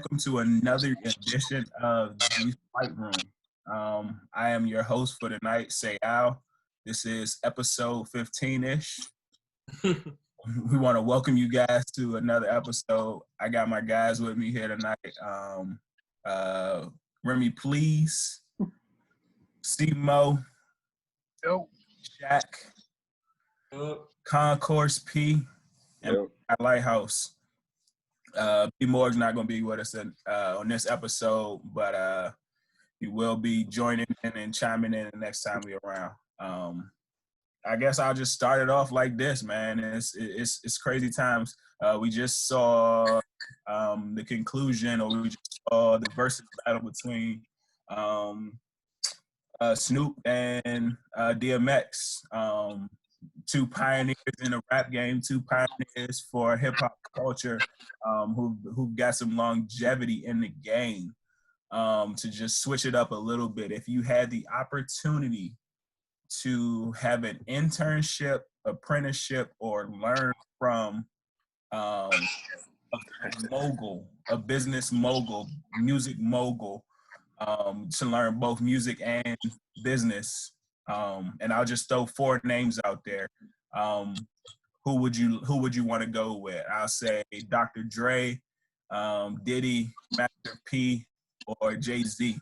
welcome to another edition of the Fight Room. I am your host for tonight, Sayal. This is episode 15-ish. We want to welcome you guys to another episode. I got my guys with me here tonight. Remy, please. C-Mo. Yo. Shaq. Concourse P. And Lighthouse. B Morg's not going to be with us on this episode, but he will be joining in and chiming in the next time we're around. I guess I'll just start it off like this, man. It's crazy times. We just saw the conclusion, or we just saw the versus battle between Snoop and DMX. Two pioneers in the rap game, two pioneers for hip hop culture, who've got some longevity in the game. To just switch it up a little bit, if you had the opportunity to have an internship, apprenticeship, or learn from a mogul, a business mogul, music mogul, to learn both music and business. And I'll just throw four names out there. Who would you want to go with? I'll say Dr. Dre, Diddy, Master P, or Jay-Z.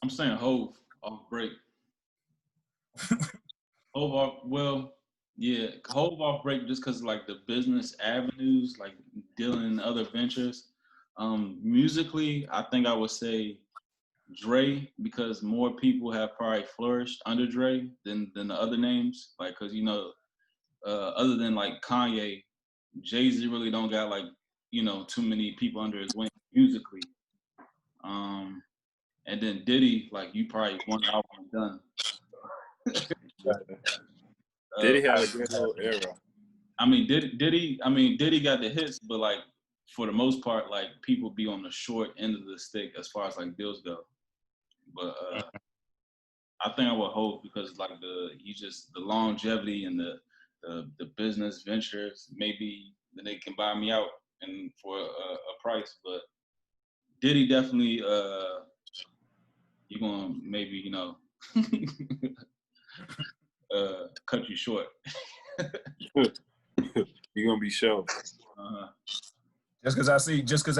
I'm saying Hov off break. Hov off break just because like the business avenues, like dealing in other ventures. Musically, I think I would say Dre, because more people have probably flourished under Dre than the other names. Like, cause other than like Kanye, Jay-Z really don't got like, too many people under his wing musically. And then Diddy, like you probably one album done. Diddy had a good whole era. Diddy got the hits, but like for the most part, like people be on the short end of the stick as far as like deals go. But I think I would hope because like the longevity and the business ventures, maybe then they can buy me out and for a price. But Diddy definitely you're gonna maybe cut you short. You're gonna be sure. Just because I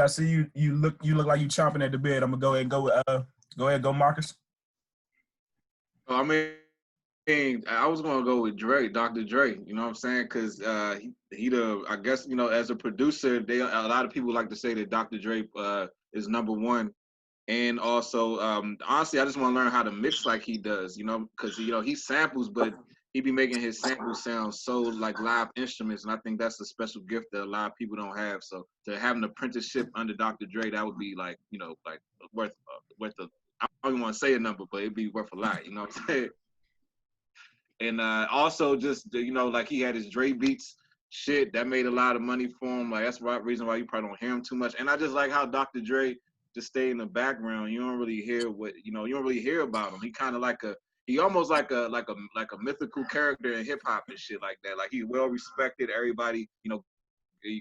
see you look like you chomping at the bed. I'm gonna go ahead and go Marcus. I mean, I was gonna go with Dre, Dr. Dre. You know what I'm saying? Because I guess as a producer, a lot of people like to say that Dr. Dre is number one. And also, honestly, I just want to learn how to mix like he does, because, he samples, but he be making his samples sound so like live instruments. And I think that's a special gift that a lot of people don't have. So to have an apprenticeship under Dr. Dre, that would be like, like worth I don't even want to say a number, but it'd be worth a lot. You know what I'm saying? And also just, like he had his Dre Beats shit that made a lot of money for him. Like that's the reason why you probably don't hear him too much. And I just like how Dr. Dre just stay in the background. You don't really hear you don't really hear about him. He kind of he almost like a mythical character in hip hop and shit like that. Like he's well respected. Everybody, you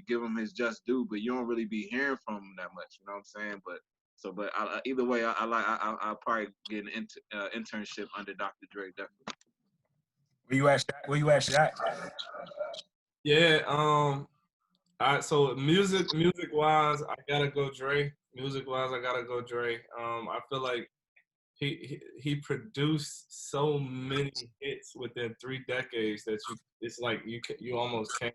give him his just due, but you don't really be hearing from him that much. You know what I'm saying? But either way, I'll probably get an internship under Dr. Dre definitely. Where you at, Shaq? Yeah. So music wise, I gotta go Dre. I feel like he produced so many hits within 3 decades that it's like you almost can't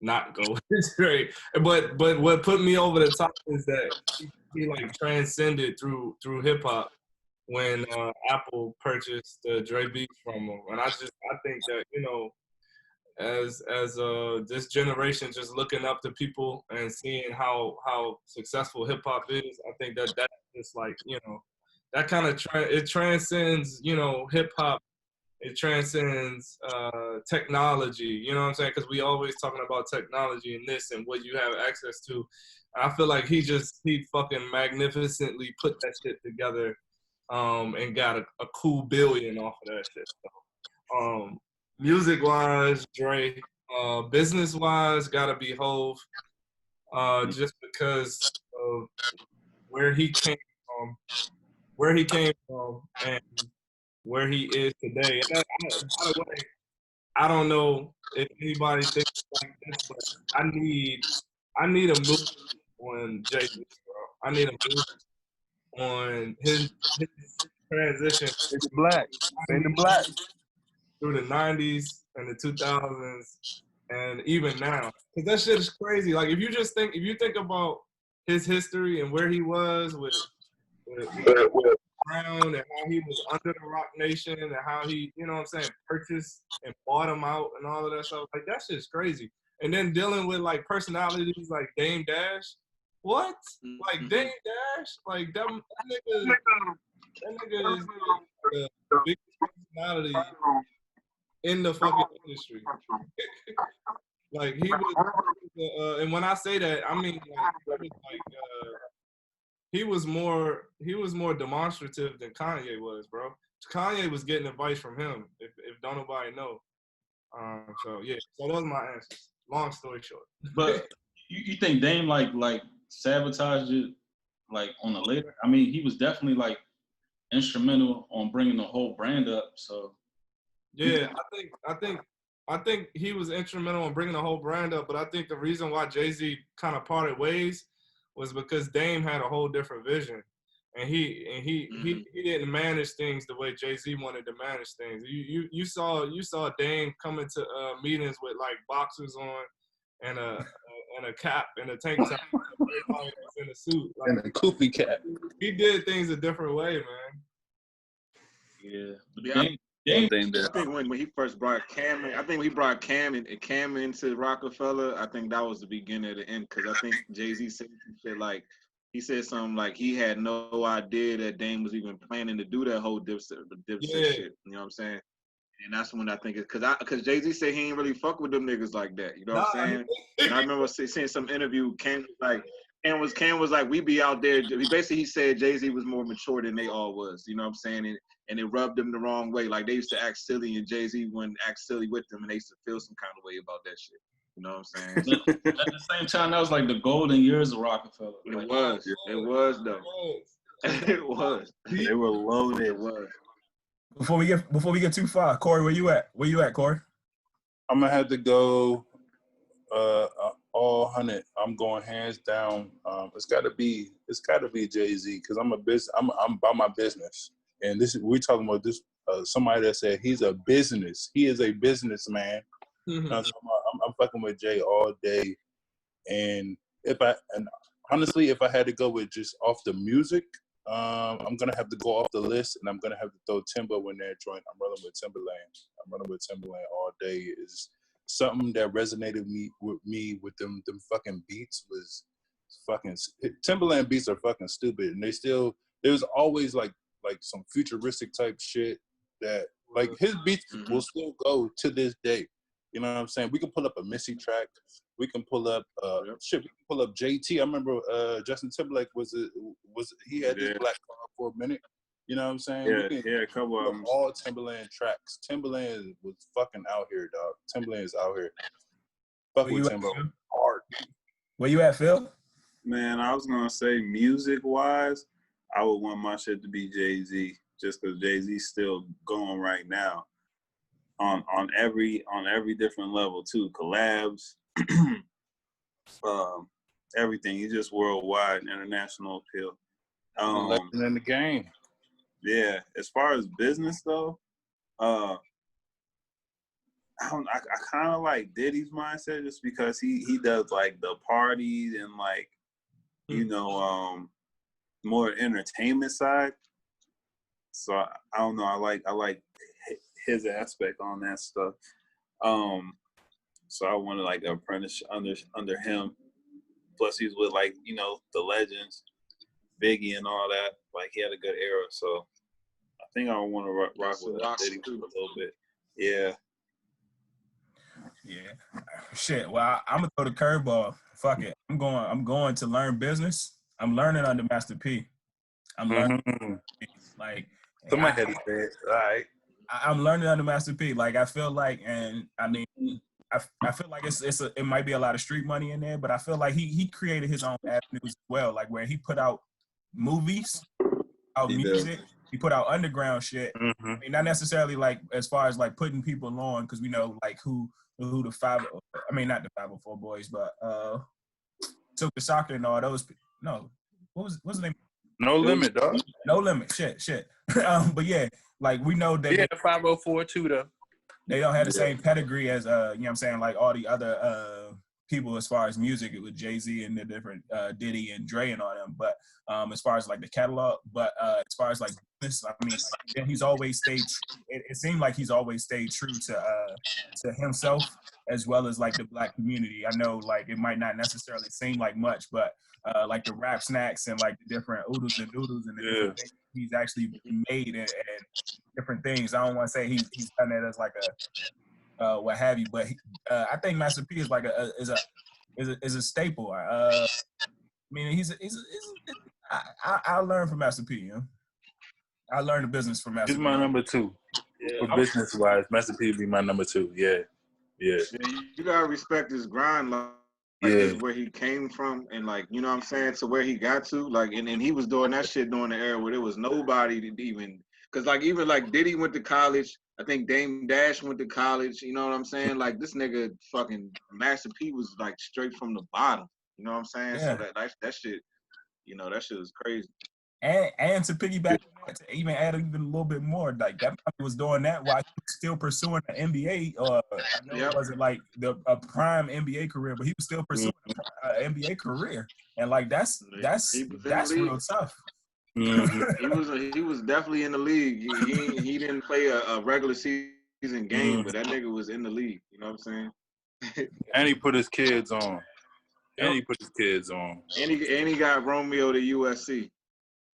not go with Dre. But what put me over the top is that he like transcended through hip hop when Apple purchased the Dre beats from him, and I think that as this generation just looking up to people and seeing how successful hip hop is, I think that just like that kind of it transcends hip hop. It transcends technology. You know what I'm saying? Because we always talking about technology and this and what you have access to. I feel like he fucking magnificently put that shit together, and got a cool billion off of that shit. So, music wise, Dre. Business wise, gotta be Hove. Just because of where he came from, and where he is today. And by the way, I don't know if anybody thinks like this, but I need a move on Jay-Z, bro. I need a move on his transition Fade to black. Fade to black. through the 90s and the 2000s and even now. Because that shit is crazy. Like, if you think about his history and where he was with Brown and how he was under the Rock Nation and how he, you know what I'm saying, purchased and bought him out and all of that stuff. Like, that shit's crazy. And then dealing with, like, personalities like Dame Dash. What? Like, Dame Dash? Like, that nigga is the biggest personality in the fucking industry. Like, he was, and when I say that, I mean, like, he was more demonstrative than Kanye was, bro. Kanye was getting advice from him, if don't nobody know. So yeah, so those are my answers. Long story short. But you think Dame like sabotaged it like on the later? I mean, he was definitely like instrumental on bringing the whole brand up. So yeah, I think he was instrumental in bringing the whole brand up. But I think the reason why Jay-Z kind of parted ways was because Dame had a whole different vision, and he didn't manage things the way Jay-Z wanted to manage things. You saw Dame come into meetings with like boxers on and a cap and a tank top, in a suit, like, And a Koofy cap. he did things a different way, man. yeah, but Yeah, Dame I think when he first brought Cam in, I think when he brought Cam into Rockefeller, I think that was the beginning of the end. Because I think Jay-Z said some shit like, he said something like he had no idea that Dame was even planning to do that whole Dipset shit. You know what I'm saying? And that's when I think it's because Jay-Z said he ain't really fuck with them niggas like that. You know what I'm saying? And I remember seeing some interview, Cam was like, we be out there. He said Jay-Z was more mature than they all was. You know what I'm saying? And it rubbed them the wrong way. Like, they used to act silly, and Jay-Z wouldn't act silly with them, and they used to feel some kind of way about that shit. You know what I'm saying? at the same time, that was like the golden years of Rockefeller. It Like, was though. It was. They were loaded. It was. Before we get too far, Corey, where you at? Where you at, Corey? I'm gonna have to go all 100. I'm going hands down. It's gotta be Jay-Z, because I'm about my business. And we're talking about this somebody that said he is a businessman. Mhm. So I'm fucking with Jay all day. And honestly, if I had to go with just off the music, I'm gonna have to go off the list, and I'm gonna have to throw Timbo in there. I'm rolling with Timberland all day. Is something that resonated with me with them fucking beats was fucking Timberland beats are fucking stupid, and there's always like some futuristic type shit that like his beats will still go to this day. You know what I'm saying? We can pull up a Missy track. We can pull up we can pull up JT. I remember Justin Timberlake he had this black car for a minute. You know what I'm saying? Yeah, a couple of them. All Timberland tracks. Timberland was fucking out here, dog. Timberland is out here. Fuck with Timbo hard. Where you at, Phil? Man, I was gonna say music wise, I would want my shit to be Jay-Z, just because Jay-Z's still going right now. On every different level too. Collabs, everything. He's just worldwide, international appeal. Legend in the game. Yeah. As far as business though, I kind of like Diddy's mindset, just because he does like the parties and like, you know, more entertainment side. So I don't know. I like his aspect on that stuff. So I wanted like an apprentice under him. Plus he's with like, you know, the legends, Biggie and all that. Like, he had a good era. So I think I want to rock with Diddy for a little bit. Yeah. Yeah. Shit. Well, I'm gonna throw the curveball. Fuck it. I'm going to learn business. I'm learning under Master P. I'm learning like somebody had to say it. All right. I'm learning under Master P. Like, I feel like, and I mean, I feel like it might be a lot of street money in there, but I feel like he created his own avenues as well. Like where he put out movies, out He music, he put out underground shit. Mm-hmm. I mean, not necessarily like as far as like putting people on, because we know like who the not the 504 boys, but Silk the Shocker and all those. No, what's the name? No Limit, dog. No Limit. Shit. But yeah, like we know that Yeah, 504 too, though. they don't have the same pedigree as you know what I'm saying, like all the other people as far as music with Jay-Z and the different Diddy and Dre and all them. But as far as like the catalog, but as far as like this, I mean, he's always stayed. It seemed like he's always stayed true to himself as well as like the Black community. I know like it might not necessarily seem like much, but like the rap snacks and like the different oodles and doodles and the different things he's actually made and different things. I don't want to say he's done that as like a what have you, but I think Master P is like is a staple. I mean, I learned from Master P. You know? I learned the business from Master P. He's my number 2 for business wise. Master P would be my number 2. Yeah. You gotta respect his grind, like this is where he came from, and like you know what I'm saying, to where he got to, like, and he was doing that shit during the era where there was nobody to even, cause like even like Diddy went to college. I think Dame Dash went to college. You know what I'm saying? Like this nigga, fucking Master P was like straight from the bottom. You know what I'm saying? Yeah. So that shit, you know, that shit was crazy. And to piggyback on that, to even add even a little bit more, like that probably was doing that while he was still pursuing the NBA. I know it wasn't like a prime NBA career, but he was still pursuing an NBA career, and like that's real tough. Mm-hmm. He was definitely in the league. He didn't play a regular season game, but that nigga was in the league. You know what I'm saying? And he put his kids on. Yep. And he got Romeo to USC.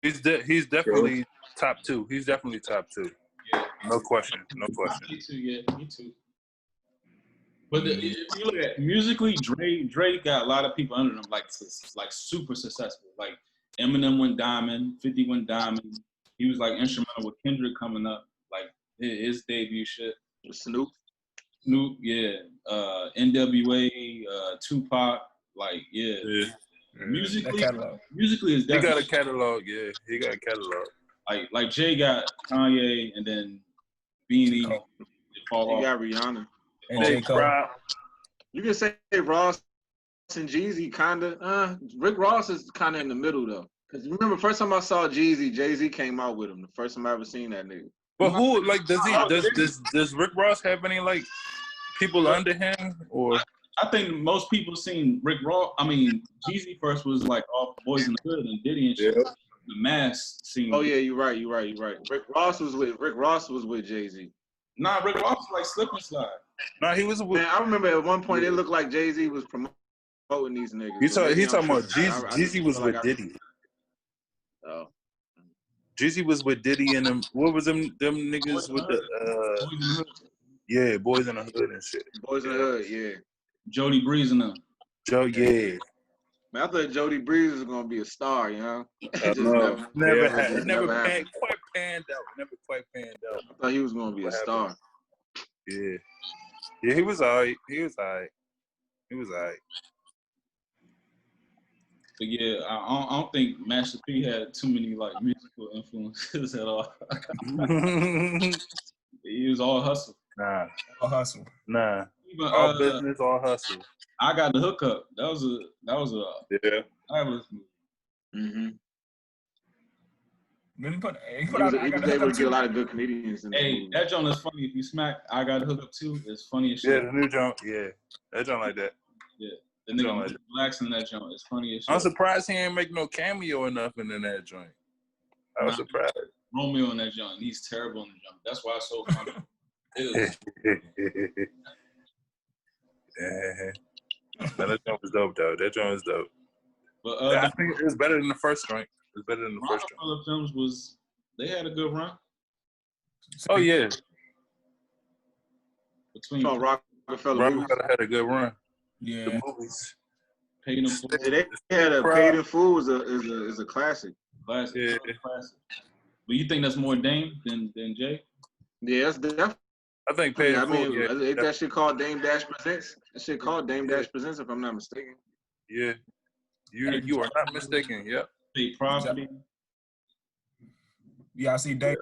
He's definitely top 2. He's definitely top 2. Yeah. No question. Me too. But if you look at musically, Dre got a lot of people under him, like super successful. Like Eminem went diamond, 50 went diamond. He was like instrumental with Kendrick coming up, like his debut shit. Snoop, yeah. NWA, Tupac, like Musically is definitely. He got a catalog, He got a catalog. Like Jay got Kanye, and then Beanie. He got Rihanna. And J. Cole. You can say Ross and Jeezy, kinda. Rick Ross is kinda in the middle though. Cause remember, first time I saw Jeezy, Jay-Z came out with him. The first time I ever seen that nigga. But who like does Rick Ross have any like people under him or? I think most people seen Rick Ross. I mean, Jeezy first was like off Boys in the Hood and Diddy and shit. Yeah. The Mass scene. Oh yeah, you're right. Rick Ross was with Jay-Z. Nah, Rick Ross was like Slip and Slide. Nah, he was with. Man, I remember at one point it looked like Jay-Z was promoting these niggas. He's talking about Jeezy was with Diddy. Oh. Jeezy was with Diddy and them. What was them niggas with the Boys in the Hood and shit. Boys in the Hood, yeah. Jody Breeze and them. Man, I thought Jody Breeze was gonna be a star, you know. Never quite panned out. I thought he was gonna be a star. Yeah, he was alright. But yeah, I don't think Master P had too many like musical influences at all. He was all hustle. Nah. All hustle. Nah. Even, all business, all hustle. I Got the Hookup. That was a fabulous movie. Mm-hmm. He was able to get a lot of good comedians in Hey, that joint is funny. If you smack I Got the Hookup too, it's funny as shit. Yeah, the new joint. Yeah, that joint like that. Yeah, the nigga relaxing that joint is funny as shit. I'm surprised he ain't make no cameo or nothing in that joint. I was surprised. Romeo in that joint, he's terrible in the joint. That's why it's so funny. That joint was dope though. But I think it was better than the first joint. Rockefeller Films they had a good run. Oh yeah. Between Rockefeller had a good run. Yeah. The movies. Paid in Full. They had a Paid in Full is a classic. Classic. Yeah. Classic. But you think that's more Dame than Jay? Yeah, that's definitely I think Yeah, paid I in full. mean, Yeah, ain't that shit called Dame Dash Presents? That shit called Dame Yeah. Dash Presents, if I'm not mistaken. yeah. You are not mistaken. Yep. State property. Yeah, I see Dave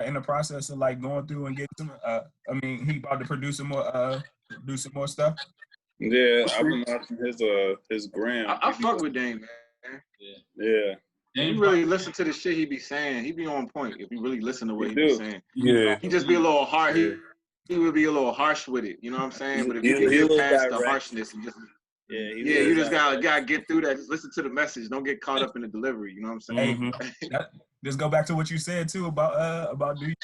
in the process of like going through and getting some. I mean, he about to produce some more stuff. Yeah, I've been watching his gram. I fuck with Dame, man. Yeah, If you really listen to the shit he be saying, he be on point. If you really listen to what he be do. saying, Yeah. he just be a little hard. Yeah. He would be a little harsh with it. You know what I'm saying? But if He- you can he a get little past the direct. harshness and just yeah. you just gotta get through that. Just listen to the message. Don't get caught up in the delivery. You know what I'm saying? Hey, just go back to what you said too about New York,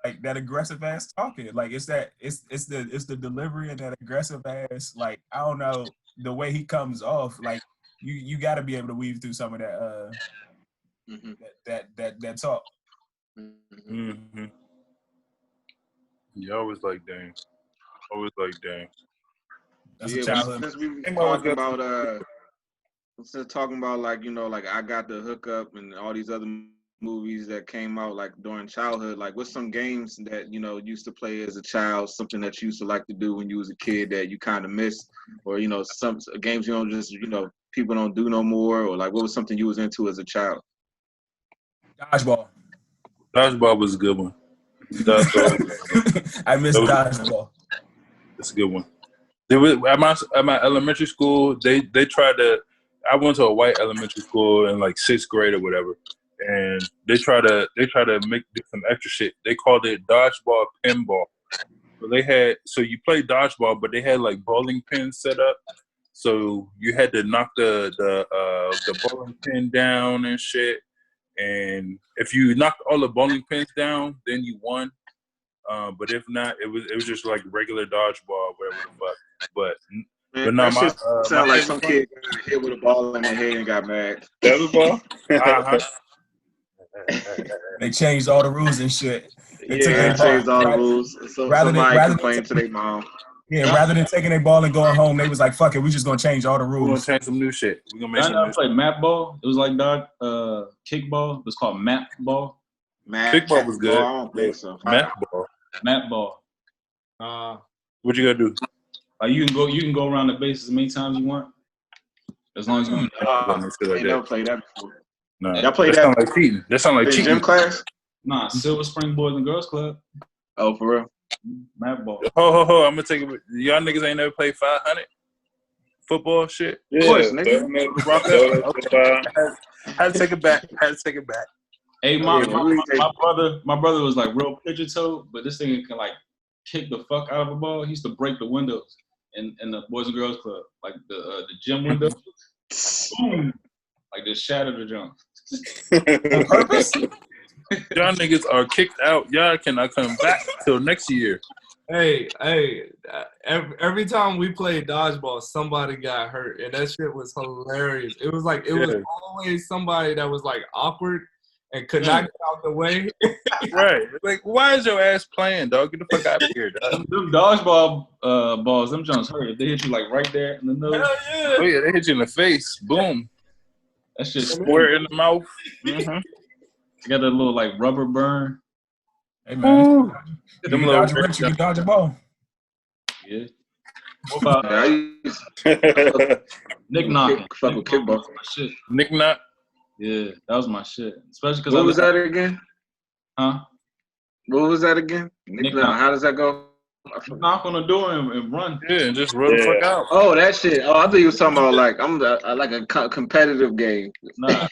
like that aggressive ass talking. Like it's the delivery and that aggressive ass. Like I don't know the way he comes off. Like you got to be able to weave through some of that that talk. Mm-hmm. Yeah, I always like Dame. That's Yeah, a childhood. since we were Dame always talking got about instead of talking about like, you know, like I Got the Hookup and all these other movies that came out like during childhood, like what's some games that, you know, used to play as a child, something that you used to like to do when you was a kid that you kind of missed, or, you know, some games you don't just, you know, people don't do no more, or like what was something you was into as a child? Dodgeball. Dodgeball was a good one. Dodgeball. I miss dodgeball. That's a good one. They were, at my elementary school, they tried to. I went to a white elementary school in like 6th grade or whatever, and they try to do some extra shit. They called it dodgeball pinball. So you play dodgeball, but they had like bowling pins set up. So you had to knock the bowling pin down and shit. And if you knocked all the bowling pins down, then you won. But if not, it was just like regular dodgeball, whatever the fuck. But Man, no, that shit sound like some kid got hit with a ball in their head and got mad. Dodgeball. They changed all the rules and shit. They took Yeah, their they changed all the ball- rules. So rather than- somebody rather than complained to their mom. Yeah, rather than taking their ball and going home, they was like, "Fuck it, we just gonna change all the We're gonna rules." change some new shit. We're gonna make I some never new played map ball. It was like kickball. It was called map ball. Kickball was good. I don't think so. Mat ball. Map ball. What you gotta do? Like you can go around the base as many times you want, as long as you. I Shit like ain't never that. played that before. Nah, Y'all played that sound that like cheating. That sound like in cheating. gym class? Nah, Silver Spring Boys and Girls Club. Oh, for real? Map ball. Ho! I'm gonna take it. Y'all niggas ain't never played 500 football shit. Yeah, course, nigga. Rock so, up. Had to take it back. Hey, Yeah, my brother was like real pigeon toed, but this thing can like kick the fuck out of a ball. He used to break the windows in the Boys and Girls Club, like the gym windows. Boom! Like just shatter the junk. On purpose? Y'all niggas are kicked out. Y'all cannot come back till next year. Hey, every time we played dodgeball, somebody got hurt, and that shit was hilarious. It was like, was always somebody that was like awkward and could not get out the way. Right. Like, why is your ass playing, dog? Get the fuck out of here, dog. Them dodgeball balls, them jumps hurt. If they hit you like right there in the nose, Hell yeah. Oh yeah, they hit you in the face. Boom. that shit Square in the mouth. Mm-hmm. You got a little like rubber burn. Hey man, you Them can little dodge a wrench, you can dodge a ball. Yeah. What about Yeah, I used to Nick knocking? fuck with kickball. Was my shit. Nick Knot. Yeah, that was my shit. Especially because What was that again? Huh? What was that again? Nick, Knock. how does that go? Knock on the door and run. Yeah, and just run the fuck out. Oh, that shit. Oh, I thought you was talking about like like a competitive game. Nah.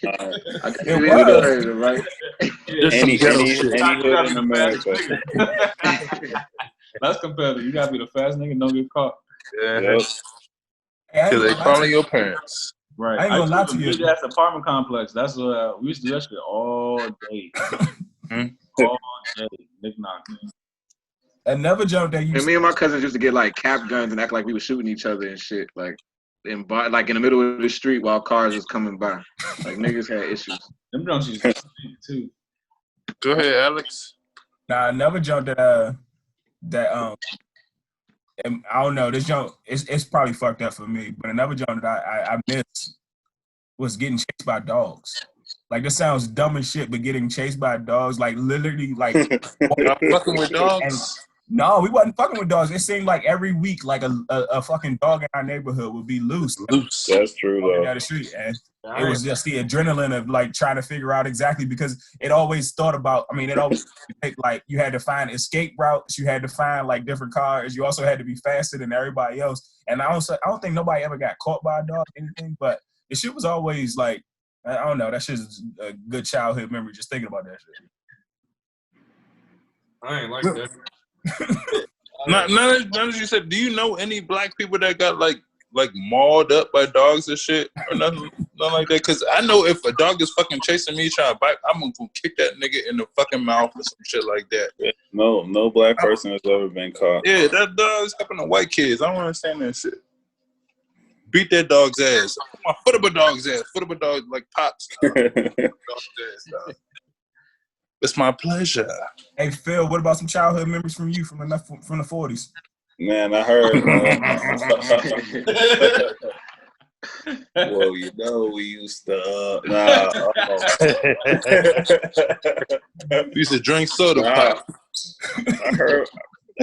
I could It be was. competitive, right? Just any some ghetto any shit. hood in America. That's competitive. You gotta be the fast nigga and don't get caught. Yeah. Yep. Hey, I ain't Till they gonna lie calling to your parents. Right. I ain't gonna lie used to you. Big ass apartment complex. That's what we used to do that shit all day. Hmm. All day. Nick knock. Another joke that you And me and my cousins used to get like cap guns and act like we were shooting each other and shit, like in the middle of the street while cars was coming by. Like niggas had issues. Them drunks used to stink too. Go ahead, Alex. another joke that and I don't know, this joke it's probably fucked up for me, but another joke that I missed was getting chased by dogs. Like this sounds dumb as shit, but getting chased by dogs, like literally, like Y'all fucking with and dogs. No, we wasn't fucking with dogs. It seemed like every week, like a fucking dog in our neighborhood would be loose Loose. That's true walking though. down the street, and I it was just the adrenaline of like trying to figure out exactly because it always thought about. I mean, it always like you had to find escape routes, you had to find like different cars, you also had to be faster than everybody else. And I don't think nobody ever got caught by a dog or anything, but the shit was always like I don't know. That shit's a good childhood memory. Just thinking about that shit. ain't like that. Now that you said, do you know any black people that got like mauled up by dogs and shit or nothing like that? Because I know if a dog is fucking chasing me trying to bite, I'm gonna kick that nigga in the fucking mouth or some shit like that. No black person has ever been caught. Yeah, that dog's happening to white kids. I don't understand that shit. Beat that dog's ass. Put my foot up a dog's ass. Foot up a dog like Pops. Dog's ass, dog. It's my pleasure. Hey Phil, what about some childhood memories from you from the 40s? Man, I heard. Well, you know, we used to. We used to drink soda pop. I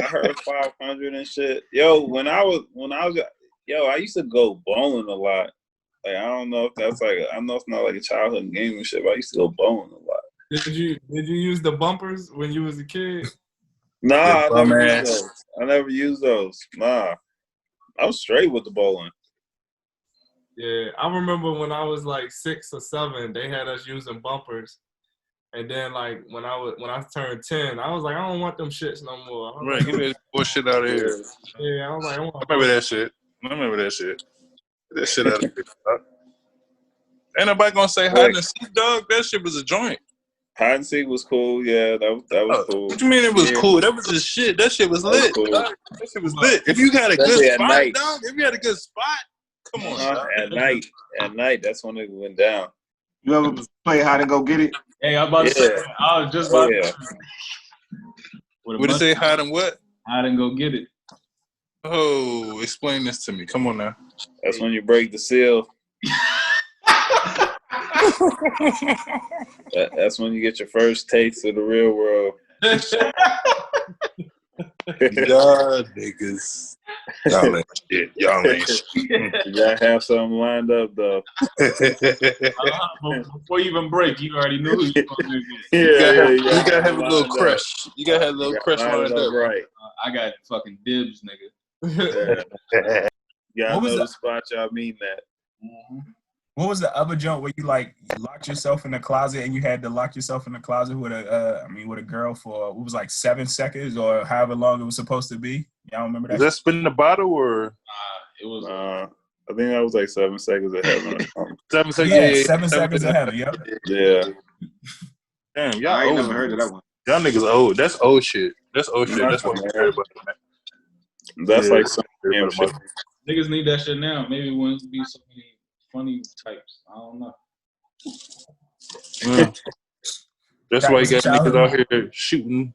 heard 500 and shit. Yo, when I was, I used to go bowling a lot. Like I don't know if that's like, I know it's not like a childhood game and shit, but I used to go bowling a lot. Did you use the bumpers when you was a kid? Nah, I never used those. Nah, I was straight with the bowling. Yeah, I remember when I was like 6 or 7, they had us using bumpers, and then like when I turned 10, I was like, I don't want them shits no more. Right, get that bullshit out of here. Yeah, I was like, I remember that shit. Get that shit out of here. Ain't nobody gonna say hide and seek, dog. That shit was a joint. Hide and seek was cool. Yeah, that was cool. What you mean it was cool? That was just shit. That shit was lit. Cool. That shit was lit. If you got a good Especially at spot, night. dog. If you had a good spot, come on. Dog. At night, that's when it went down. You ever play hide and go get it? Hey, I'm about to say, I was just about to. What it say? Hide and what? Hide and go get it. Oh, explain this to me. Come on now. That's when you break the seal. That's when you get your first taste of the real world. Y'all niggas. Y'all ain't shit. You gotta have something lined up though. Before you even break, you already knew who you were going to get. You gotta have a little crush. You gotta have a little crush lined up. Right. I got fucking dibs, nigga. Y'all know the spot. Y'all mean that. Mm-hmm. What was the other joint where you like locked yourself in the closet and you had to lock yourself in the closet with a girl for what was like 7 seconds or however long it was supposed to be? Y'all remember that? Is that spin the bottle or? It was. I think that was like 7 seconds of heaven or something. 7 seconds. Yeah, 7 seconds of heaven. Yep. Yeah. Damn, y'all I ain't old. never heard of that one. Y'all niggas old. That's old shit. That's old shit. That's what I'm heard about. That's like some damn shit. Niggas need that shit now. Maybe it wouldn't be so many funny types. I don't know. That's why you got niggas out here shooting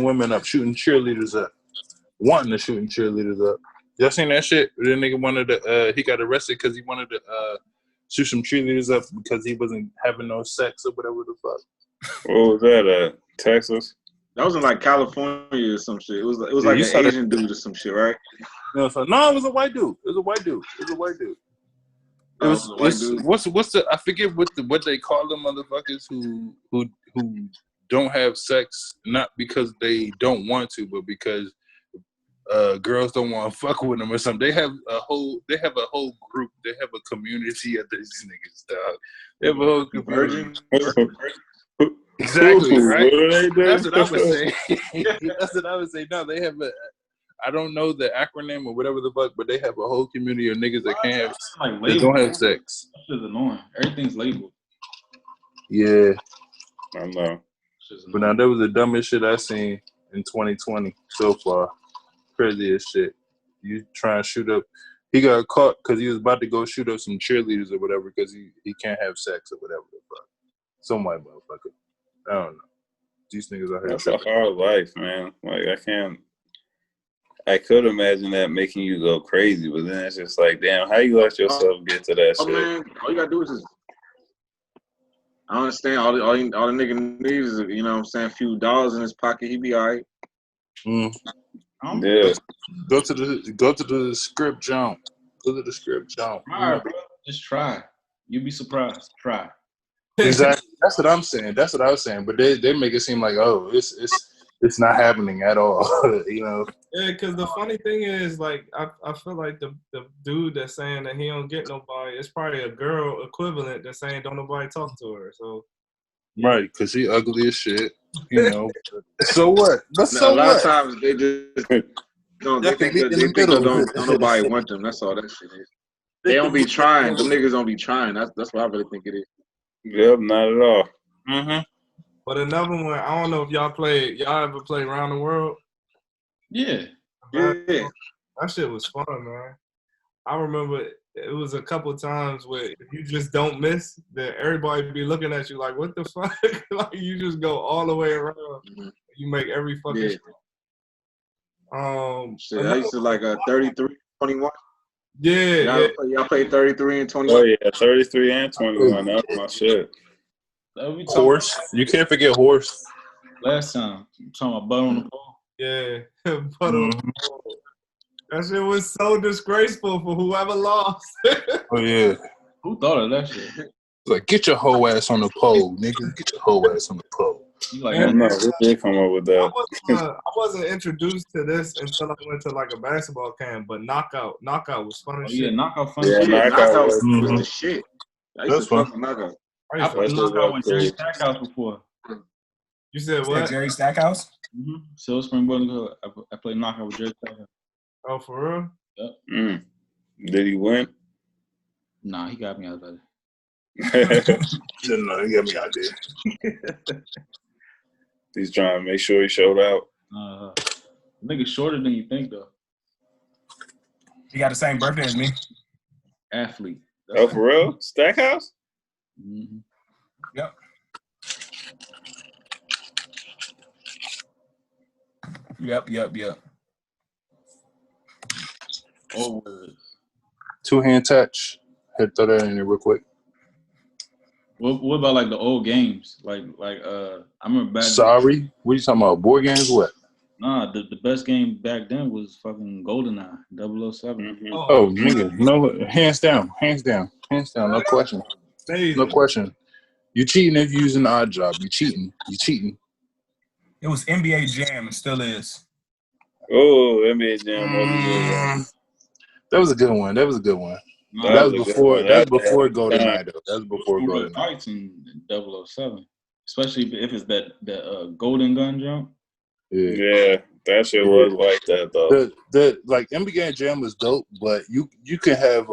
women up, shooting cheerleaders up, wanting to shooting cheerleaders up. Y'all seen that shit? The nigga wanted to, he got arrested because he wanted to shoot some cheerleaders up because he wasn't having no sex or whatever the fuck. What was that? Texas? That was in like California or some shit. It was like an Asian dude or some shit, right? No, it was a white dude. It was a white dude. What's the I forget what they call them motherfuckers who don't have sex not because they don't want to, but because girls don't want to fuck with them or something. They have a whole group. They have a community of these niggas, dog. They have a whole community. Exactly, right? That's what I would say. That's what I would say. No, they have I don't know the acronym or whatever the fuck, but they have a whole community of niggas that can't have, that don't have sex. That's annoying. Everything's labeled. Yeah. I know. But now that was the dumbest shit I seen in 2020 so far. Crazy as shit. You try and shoot up. He got caught because he was about to go shoot up some cheerleaders or whatever because he can't have sex or whatever the fuck. Some white motherfucker. I don't know. These niggas out here. That's a hard life, man. Like I could imagine that making you go crazy, but then it's just like, damn, how you let yourself get to that shit? Man, all you gotta do is just. I understand. All the nigga needs is, you know what I'm saying, a few dollars in his pocket. He be all right. Yeah. Go to the script jump. Go to the script jump. Try, bro. Just try. You'd be surprised. Try. Exactly. That's what I'm saying. That's what I was saying. But they make it seem like, oh, it's not happening at all. You know. Yeah, because the funny thing is, like, I feel like the dude that's saying that he don't get nobody, it's probably a girl equivalent that's saying don't nobody talk to her. So Right, because she ugly as shit. You know. So what? But A so lot of what? times they just don't. They They think meet that in they the think that middle. don't nobody want them. That's all that shit is. They don't be trying. Them niggas don't be trying. That's what I really think it is. Yep, not at all. Mm-hmm. but another one, I don't know if y'all ever play Round the World? Yeah. Yeah. That shit was fun, man. I remember it was a couple times where if you just don't miss, that everybody be looking at you like, what the fuck? Like you just go all the way around. Mhm. You make every fucking Yeah. shot. Shit, I used to like 33, 21. Yeah. Y'all play 33 and Oh 21. yeah, 33 and 21. That was my shit. That we talking Horse. You can't forget horse. last time. I'm talking about butt on the pole. Yeah. But that shit was so disgraceful for whoever lost. Oh yeah. Who thought of that shit? Like, get your hoe ass on the pole, nigga. Get your hoe ass on the pole. You like, I don't know who did come up with that. I wasn't introduced to this until I went to like a basketball camp, but knockout was fun oh as yeah, shit. knockout fun. Yeah, shit. knockout was Mhm. the shit. I used That's to fuck fun. with knockout. I I used to- played That's knockout with cool. Jerry Stackhouse before. You said Is that what? Jerry Stackhouse? Mm-hmm. Silver Spring Boys Club. I played knockout with Jerry Stackhouse. Oh, for real? Mm. Did he win? Nah, he got me out of that. No, you got me out there. He's trying to make sure he showed out. Nigga shorter than you think though. He got the same birthday as me. Athlete. Oh, for real? Stackhouse? Mm-hmm. Yep. Yep. Oh, Two-hand touch. Had to throw that in there real quick. what about like the old games? Like I remember back. Sorry. What are you talking about? Board games? What? Nah, the best game back then was fucking GoldenEye 007. Mm-hmm. Oh, nigga. No, hands down. No question. No question. You cheating if you're using the odd job. You cheating. It was NBA Jam. It still is. Oh, NBA Jam was a good one. That was a good one. Nah, That was a good before. one. That was That- before that- GoldenEye, though. That was before some good GoldenEye. fights in 007, especially if it's that golden gun jump. Yeah. Yeah, that shit was like that though. The like NBA Jam was dope, but you could have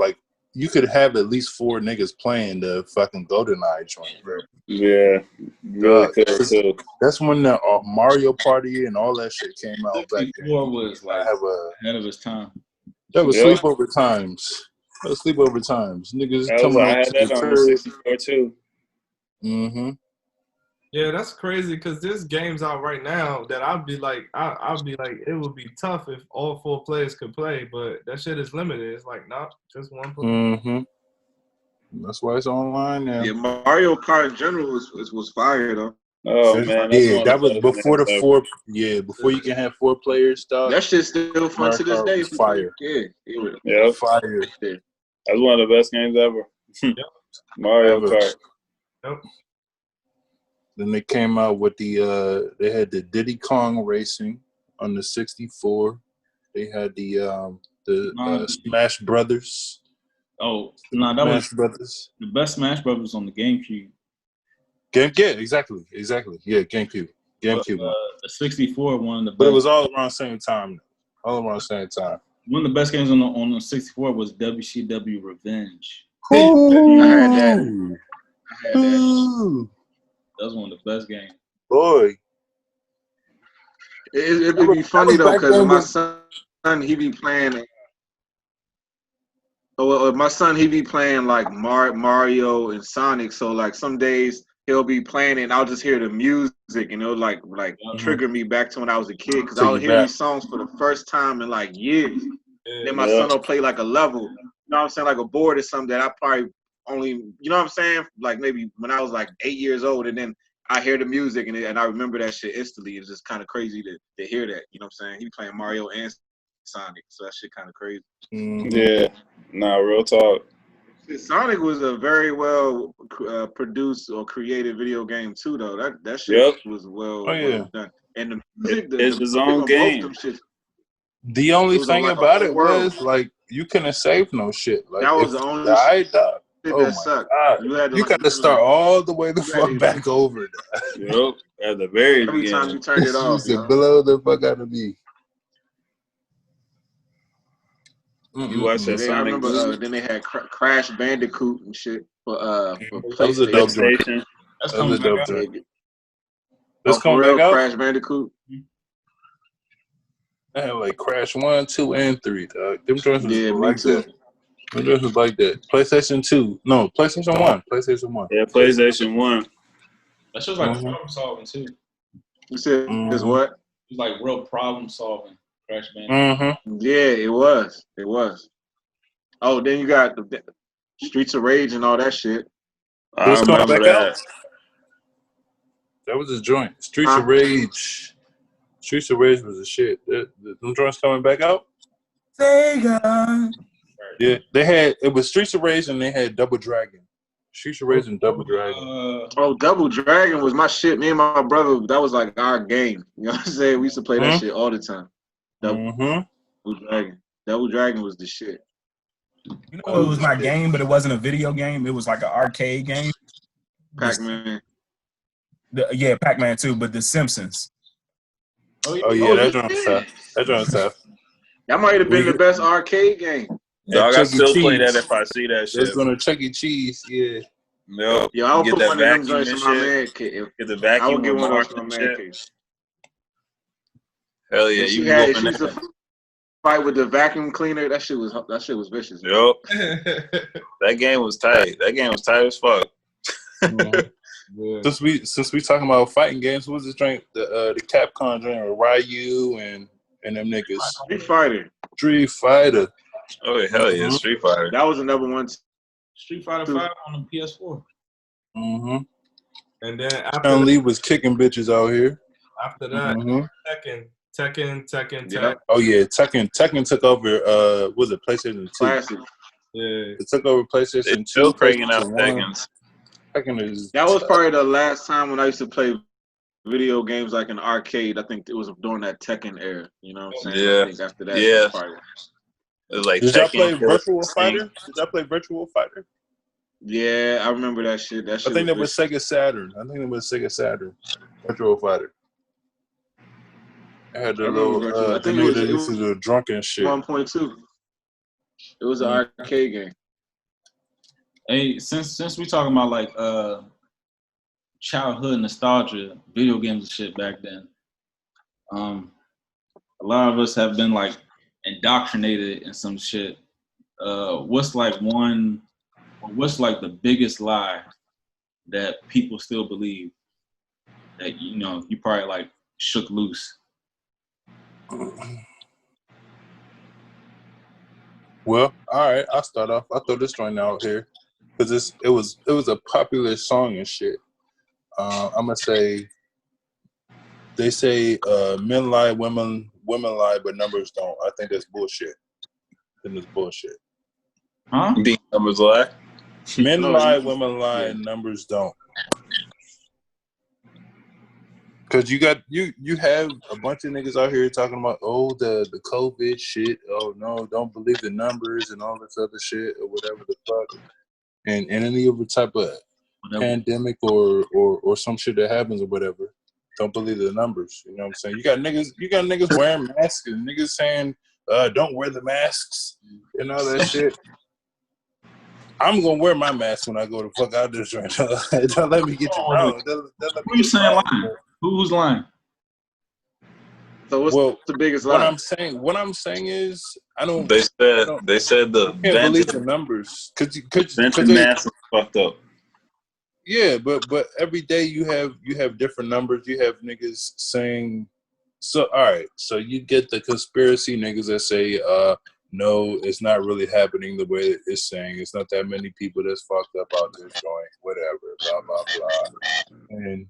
at least 4 niggas playing the fucking GoldenEye joint, bro. Yeah, really could too. That's when the Mario Party and all that shit came out back then. 64 was I like have a ahead of his time. that was Yeah. sleepover times. Niggas coming I over had to that the on the crib. 64 too. Mm-hmm. Yeah, that's crazy because there's games out right now that I'd be like, it would be tough if all 4 players could play, but that shit is limited. It's like, nah, just one player. Mm-hmm. That's why it's online now. Yeah, Mario Kart in general was fire though. Oh man, that's Yeah, one that of the was best before the games 4. Yeah, before you can have 4 players. Stuff. That shit's still fun to this Mario Kart day. was fire. Yeah. ever. Yep, Fire. that's one of the best games ever. Mario Ever. Kart. Yep. Then they came out with they had the Diddy Kong Racing on the 64. They had the Smash Brothers. Oh, no, that Smash was Brothers. the best Smash Brothers on the GameCube. Yeah, exactly. Yeah, GameCube. But, the 64, one of the best. But it was all around the same time. One of the best games on the 64 was WCW Revenge. I had that. Ooh, That was one of the best games. boy. It'd be funny though, because my son, he be playing. My son, he be playing like Mario and Sonic. So like some days he'll be playing it, and I'll just hear the music, and it'll like trigger me back to when I was a kid, because I'll hear these songs for the first time in like years. Then my son will play like a level, you know what I'm saying, like a board or something that I probably only, you know what I'm saying, like maybe when I was like 8 years old, and then I hear the music and I remember that shit instantly. It's just kind of crazy to hear that. You know what I'm saying? He playing Mario and Sonic, so that shit kind of crazy. Yeah, nah, real talk. Sonic was a very well produced or created video game too, though. That shit Yep. was well done. And the music, It's his own both game. them shits, The only It was thing like a about whole it world. was like you couldn't save no shit. Like that was if the you only died, dog, shit oh that my sucked. god, You had to you like got to start all the way the You had fuck to- back over. Yep, at the very every time beginning. you turned it You off. used to Yo. blow the fuck out of me. You watch that I Sonic remember movie? then they had Crash Bandicoot and shit for That was a dope joint. PlayStation. That's That was coming a back dope out. joint. Let's for come real, back out. Crash Bandicoot. I had like Crash 1, 2, and 3, dog. Them joints was Yeah, me like too. that. Them joints was like that. PlayStation 2. No, PlayStation 1. PlayStation 1. Yeah, PlayStation 1. That shit was like Mhm. problem solving too. You said is Mhm. what? It was like real problem solving. Crash Bandicoot. Mm-hmm. Yeah, it was. It was. Oh, then you got the Streets of Rage and all that shit. I Let's come remember back that. out. That was a joint. Streets Huh? of Rage. Streets of Rage was a shit. Them joints coming back out? Sega. Yeah. They had, it was Streets of Rage and they had Double Dragon. Streets of Rage and Double Dragon. Oh, Double Dragon was my shit. Me and my brother, that was like our game. You know what I'm saying? We used to play that shit all the time. Mm-hmm. Double Dragon. Double Dragon was the shit. You know, it was my game, but it wasn't a video game. It was like an arcade game. Pac-Man. Yeah, Pac-Man too, but The Simpsons. Oh, yeah, that joint's tough. That joint's tough. That might have been the best arcade game. Dog, I Chuck E. still play Cheese. that if I see that Let's shit. go to Chuck E. Cheese, yeah. Yep. Yo, I would Get put that one of them vacuum joints in and my shit. man cave. Get the I vacuum would get with one of Mark those in and my man shit. cave. Hell yeah, And you she whooping used to that. fight with the vacuum cleaner. That shit was vicious. Man. Yup. That game was tight. That game was tight as fuck. Yeah. Since we talking about fighting games, what was this drink? The Capcom drink with Ryu and them niggas. Street Fighter. Street Fighter. Oh hell yeah, Mhm. Street Fighter. That was another one. Street Fighter 5 on the PS4. Mm-hmm. And then after Chun Li was kicking bitches out here. that, Mhm. Tekken. Yeah. Oh yeah, Tekken took over. Was it PlayStation 2? Classic. Yeah. It took over PlayStation They 2. still cranking out PlayStation 1. seconds. Tekken is. That was probably the last time when I used to play video games like an arcade. I think it was during that Tekken era. You know what I'm saying? Yeah. I think after that, Yeah. probably. It was like Did y'all Tekken, play Killer Virtual Instinct. Fighter? Did y'all play Virtual Fighter? Yeah, I remember that shit. That shit I think that was vicious. Sega Saturn. Virtual Fighter. I had the I remember little Virtual. I the think nigga it that was used to do drunken shit. 1.2. It was an arcade game. Hey, since we talking about like childhood nostalgia, video games and shit back then, a lot of us have been like indoctrinated in some shit. What's like the biggest lie that people still believe that you probably like shook loose? Well, all right, I'll start off. I'll throw this joint out here because it was a popular song and shit. I'm gonna say they say men lie, women lie, but numbers don't. I think that's bullshit. I think it's bullshit. Huh? The numbers lie. Men No, lie, you- women lie, yeah. and numbers don't. Cause you have a bunch of niggas out here talking about the COVID shit. Oh no, don't believe the numbers and all this other shit or whatever the fuck. And any other type of pandemic or some shit that happens or whatever. Don't believe the numbers. You know what I'm saying? You got niggas wearing masks and niggas saying don't wear the masks and all that shit. I'm gonna wear my mask when I go to fuck out this joint. Don't let me get you wrong. Don't let me Who you get saying wrong. lying? Who's lying? So what's the biggest lie? What I'm saying is I don't. They said the I can't believe the Benton numbers. Cause mass is fucked up. yeah, but every day you have different numbers. You have niggas saying so. All right, so you get the conspiracy niggas that say no, it's not really happening the way that it's saying. It's not that many people that's fucked up out there joint, whatever, blah blah blah. And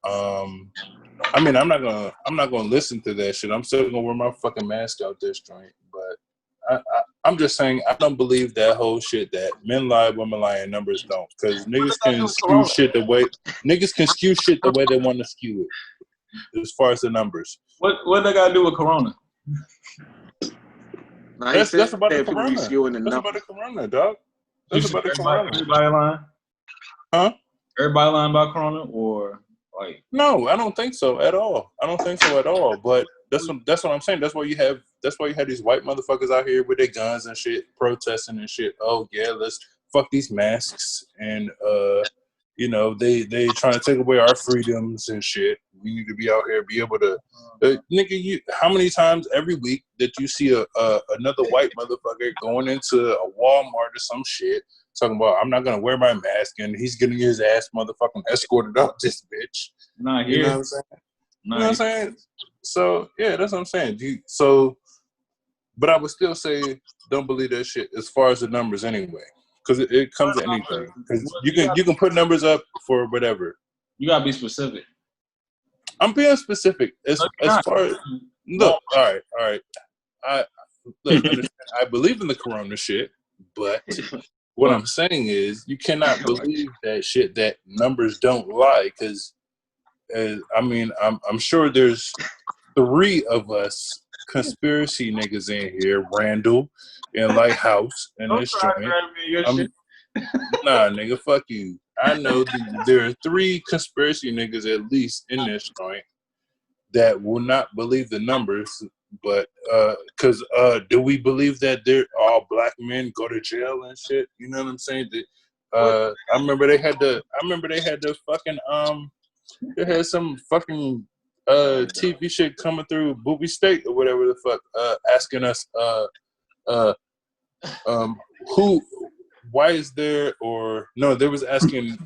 I mean, I'm not gonna listen to that shit. I'm still gonna wear my fucking mask out this joint. But I'm just saying, I don't believe that whole shit that men lie, women lie, and numbers don't. Because niggas can skew shit the way they want to skew it. As far as the numbers, What they gotta do with Corona? Nah, that's about the people be corona. skewing the That's numbers. about the corona, dog. That's about the corona. Everybody lying? Huh? Everybody lying about Corona, or like? No, I don't think so at all. But that's what I'm saying. That's why you have these white motherfuckers out here with their guns and shit, protesting and shit. Oh yeah, let's fuck these masks and they trying to take away our freedoms and shit. We need to be out here, be able to, nigga. How many times every week that you see another white motherfucker going into a Walmart or some shit, talking about I'm not gonna wear my mask, and he's getting his ass motherfucking escorted out this bitch. Not You here. know what I'm saying? You know what I'm saying? So yeah, that's what I'm saying. But I would still say don't believe that shit as far as the numbers anyway, because it comes to anything. Because you can put numbers up for whatever. You gotta be specific. I'm being specific as far as look. All right. Understand, I believe in the corona shit, but what I'm saying is you cannot believe that shit that numbers don't lie. Because I'm sure there's 3 of us conspiracy niggas in here, Randall and Lighthouse and this joint. Nah, nigga, fuck you. I know there are 3 conspiracy niggas at least in this joint that will not believe the numbers. But because do we believe that all black men go to jail and shit? You know what I'm saying? I remember they had the fucking they had some fucking TV shit coming through Booby State or whatever the fuck, asking us why is there, or no, they was asking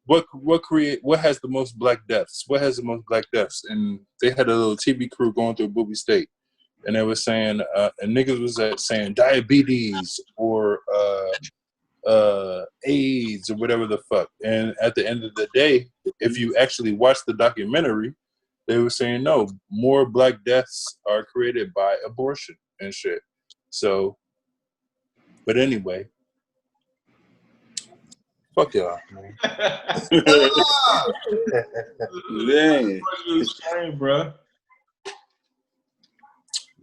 what has the most black deaths? What has the most black deaths? And they had a little TV crew going through Booby State, and they were saying, and niggas was saying diabetes or AIDS or whatever the fuck. And at the end of the day, if you actually watch the documentary, they were saying no, more black deaths are created by abortion and shit. So, but anyway. Fuck y'all, man. Dang. Bro.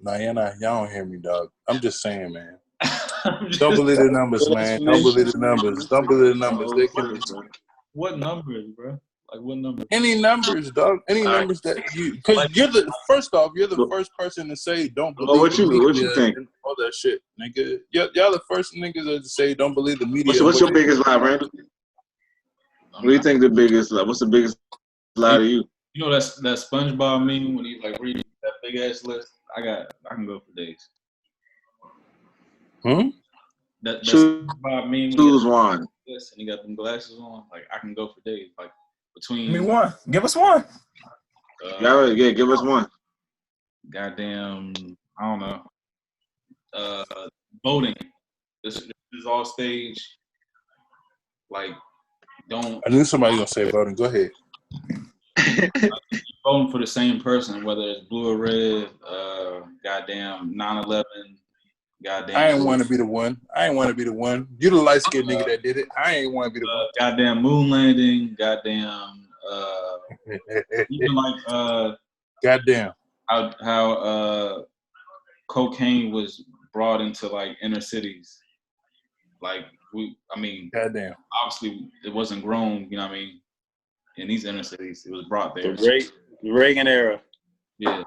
Nah, y'all don't hear me, dog. I'm just saying, man. Don't believe the numbers, man. Don't believe the numbers. Don't believe the numbers. They can. What numbers, bro? Like what numbers? Any numbers, dog. Any numbers that you, because you're the first person to say don't believe what you think? and all that shit, nigga. Y'all the first niggas to say don't believe the media. What's your biggest lie, Randall? What do you think the biggest lie? What's the biggest lie to you? You know that SpongeBob meme when he like read that big ass list. I can go for days. That SpongeBob meme. Choose one. And he got them glasses on. Like I can go for days. Like between. Give me one. Give us one. Yeah, give us one. Goddamn, I don't know. Voting. This is all stage. Like, don't. I knew somebody gonna say voting. Go ahead. Voting for the same person, whether it's blue or red. Goddamn 9/11. Goddamn. I ain't want to be the one. You the light skinned nigga that did it. I ain't want to be the one. Goddamn moon landing. Goddamn. Even like goddamn how cocaine was brought into like inner cities. Like goddamn. Obviously it wasn't grown. You know what I mean? In these inner cities, it was brought there. The Reagan era. Yeah.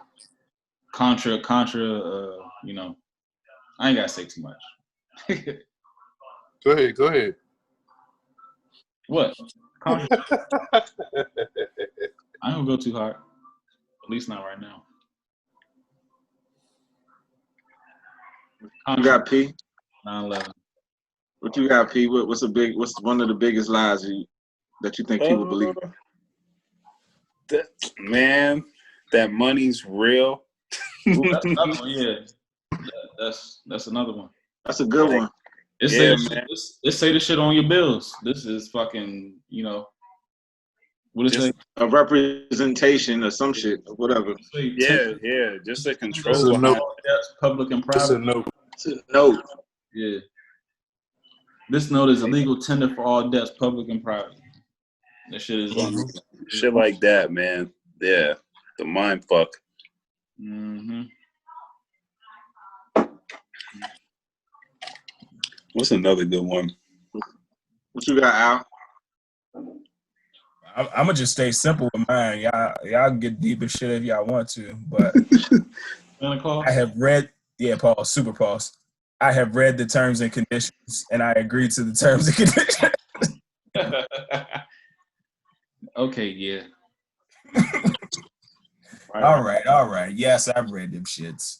Contra. You know. I ain't gotta say too much. Go ahead. What? I ain't gonna go too hard. At least not right now. You got P? 9/11. What you got, P? What's one of the biggest lies that you think people believe? That money's real. Ooh, that's another one. Yeah. That's another one. That's a good one. It say the shit on your bills. This is fucking, you know. What is it? A representation or some shit, or whatever. Yeah. Just a control It's a behind. no. That's public and It's a private. no. No. Yeah. This note is a legal tender for all debts, public and private. That shit is Shit like that, man. Yeah. The mind fuck. Mm-hmm. What's another good one? What you got, Al? I'm gonna just stay simple with mine. Y'all get deep as shit if y'all want to, but I have read. Yeah, pause. Super pause. I have read the terms and conditions, and I agree to the terms and conditions. Okay, yeah. All right. Yes, I've read them shits.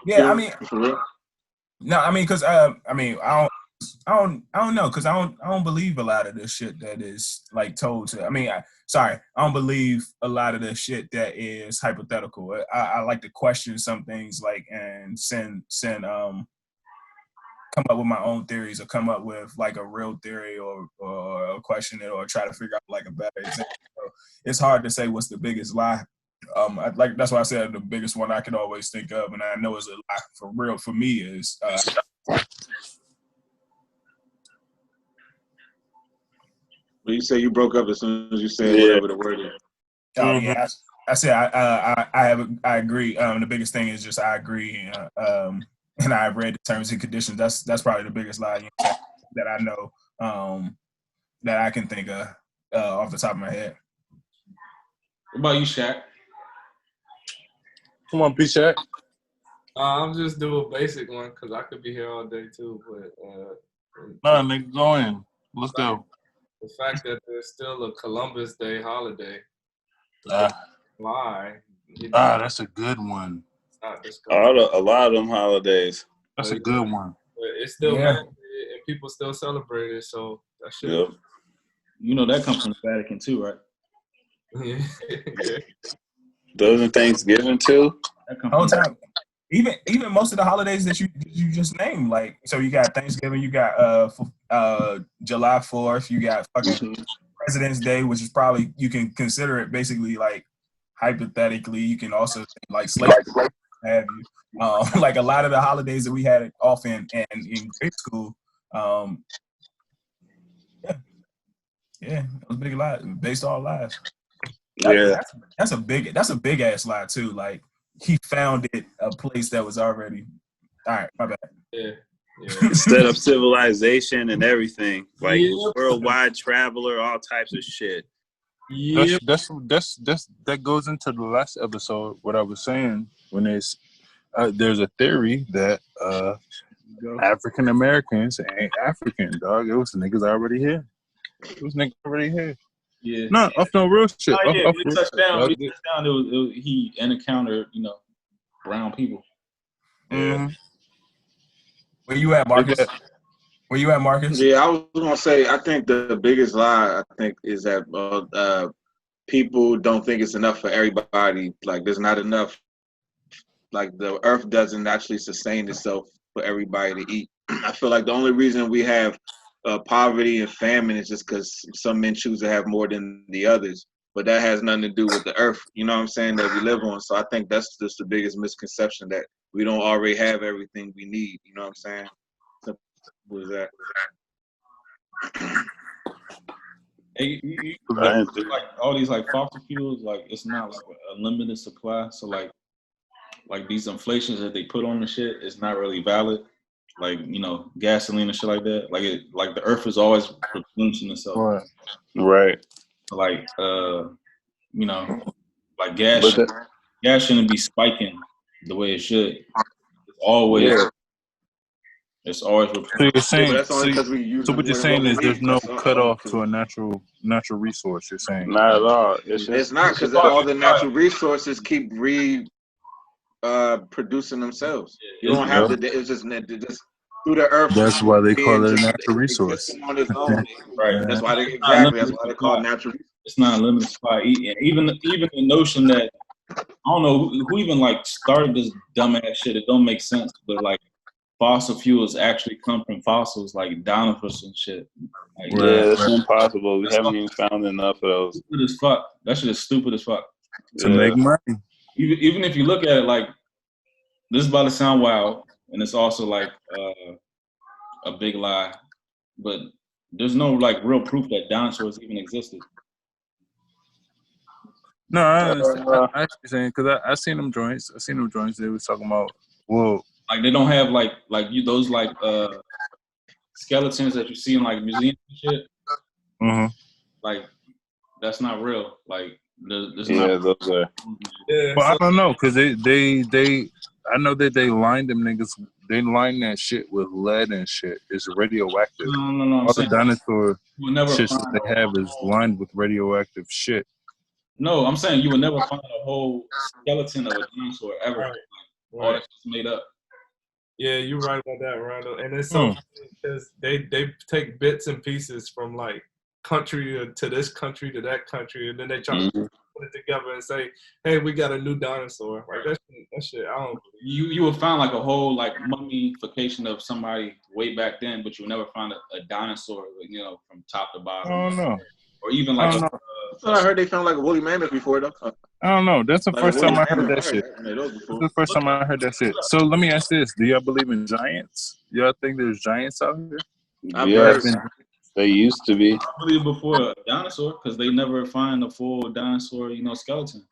Yeah, I mean, For real? no, I mean, cause I don't know, cause I don't believe a lot of the shit that is like told to. I don't believe a lot of the shit that is hypothetical. I like to question some things, like, and come up with my own theories, or come up with like a real theory, or question it, or try to figure out like a better example. So it's hard to say what's the biggest lie. That's why I said the biggest one I can always think of, and I know is a lie for real for me is. But you say you broke up as soon as you said Yeah. whatever the word is. Oh yeah, I said I agree. The biggest thing is just I agree, and I've read the terms and conditions. That's probably the biggest lie that I know, that I can think of off the top of my head. What about you, Shaq? Come on, P-Shack. I'm just do a basic one because I could be here all day too. But Nah, nigga, go in. Let's go. the fact that there's still a Columbus Day holiday, why? That's a good one. It's not discovered. A lot of them holidays. That's a good one. But it's still Yeah. mandated and people still celebrate it. So that shit. Yep. You know that comes from the Vatican too, right? Yeah. Those are Thanksgiving too. That comes Whole from time, even most of the holidays that you just named, like, so you got Thanksgiving, you got July 4th, you got fucking President's Day, which is probably, you can consider it basically like hypothetically, you can also say like slavery, have you. Like a lot of the holidays that we had off in grade school, yeah, it was big lie based on lies. Yeah. That's a big ass lie too. Like, he founded a place that was already. All right, my bad. Yeah. Set up civilization and everything. Like Yep. worldwide traveler, all types of shit. Yep. That goes into the last episode. What I was saying when there's a theory that African Americans ain't African, dog. It was niggas already here. Yeah. No, off no real shit. Oh, yeah, Off when real he touched down, shit, he encountered, brown people. Mhm. Where you at, Marcus? Yeah, I was gonna say I think the biggest lie is that people don't think it's enough for everybody. Like, there's not enough. Like, the earth doesn't actually sustain itself for everybody to eat. I feel like the only reason we have poverty and famine is just because some men choose to have more than the others. But that has nothing to do with the earth, you know what I'm saying, that we live on. So I think that's just the biggest misconception, that we don't already have everything we need, you know what I'm saying? Simple as that. Hey, you Right. like all these like fossil fuels, like it's not like a limited supply. So like these inflations that they put on the shit is not really valid. Like, gasoline and shit like that. Like the earth is always replenishing itself. Right. Like like gas shouldn't be spiking the way it should. It's always So you're saying, but that's only because we use. so what you're saying is there's no cutoff to a natural resource. You're saying Not at all. It's not, because all the natural resources keep producing themselves. You don't have to. It's just through the earth. That's why they call it a natural resource. On its own. right. That's why they call it natural. It's not a limited supply. Even the notion that I don't know who even like started this dumbass shit. It don't make sense, but like fossil fuels actually come from fossils like dinosaurs and shit. Like, Yeah, that's impossible. We haven't even found enough of those. stupid as fuck. That shit is stupid as fuck. To make money. Even if you look at it, like, this is about to sound wild, and it's also like a big lie, but there's no like real proof that dinosaurs even existed. No, I understand. I actually saying because I seen them joints. I seen them joints. They was talking about Like they don't have like you those like skeletons that you see in like museums and shit. Mm-hmm. Like that's not real. Like there's those are. Yeah, Well, I don't know because they I know that they lined them niggas. They lined that shit with lead and shit. It's radioactive. No. All the dinosaur you will never shit find that they have is lined with radioactive shit. No, I'm saying you will never find a whole skeleton of a dinosaur ever. Right. Like, all that shit's made up. Yeah, you're right about that, Rondo. And it's so because they take bits and pieces from like country to this country to that country, and then they try to put it together and say, "Hey, we got a new dinosaur." Like that shit. I don't. You will find like a whole like mummification of somebody way back then, but you'll never find a dinosaur, you know, from top to bottom. I don't know. Or even like I thought I heard they found like a woolly mammoth before though. I don't know. That's the Like first a woolly time I heard mammoth. that shit. Those That's before. the first time I heard that shit. So let me ask this: do y'all believe in giants? Y'all think there's giants out here? Yes, they used to be. I believe before a dinosaur because they never find a full dinosaur, you know, skeleton.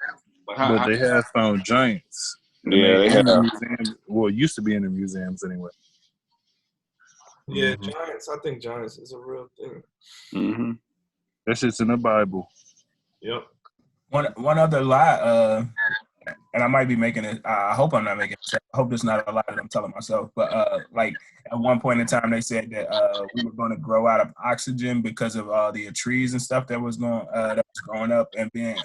But they have found giants. Yeah, they in the have. museums. Well, it used to be in the museums anyway. Yeah, giants. I think giants is a real thing. Mm-hmm. That shit's in the Bible. Yep. One other lie, and I might be making it. I hope I'm not making it. I hope it's not a lie that I'm telling myself. But like at one point in time, they said that we were going to grow out of oxygen because of all the trees and stuff that was growing up and being.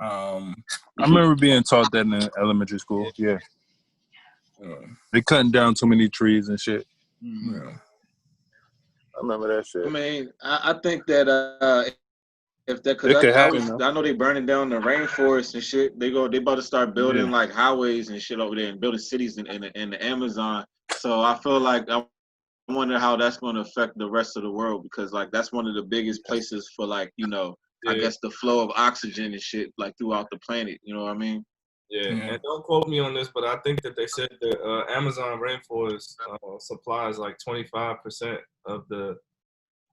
I remember being taught that in elementary school. Yeah. They cutting down too many trees and shit. Yeah. I remember that shit. I mean, I think that if that It could happen, I know they burning down the rainforest and shit. They about to start building like highways and shit over there and building cities in the Amazon. So I feel like I wonder how that's going to affect the rest of the world because like that's one of the biggest places for like I guess the flow of oxygen and shit like throughout the planet. You know what I mean? Yeah, and don't quote me on this, but I think that they said that Amazon rainforest supplies like 25% of the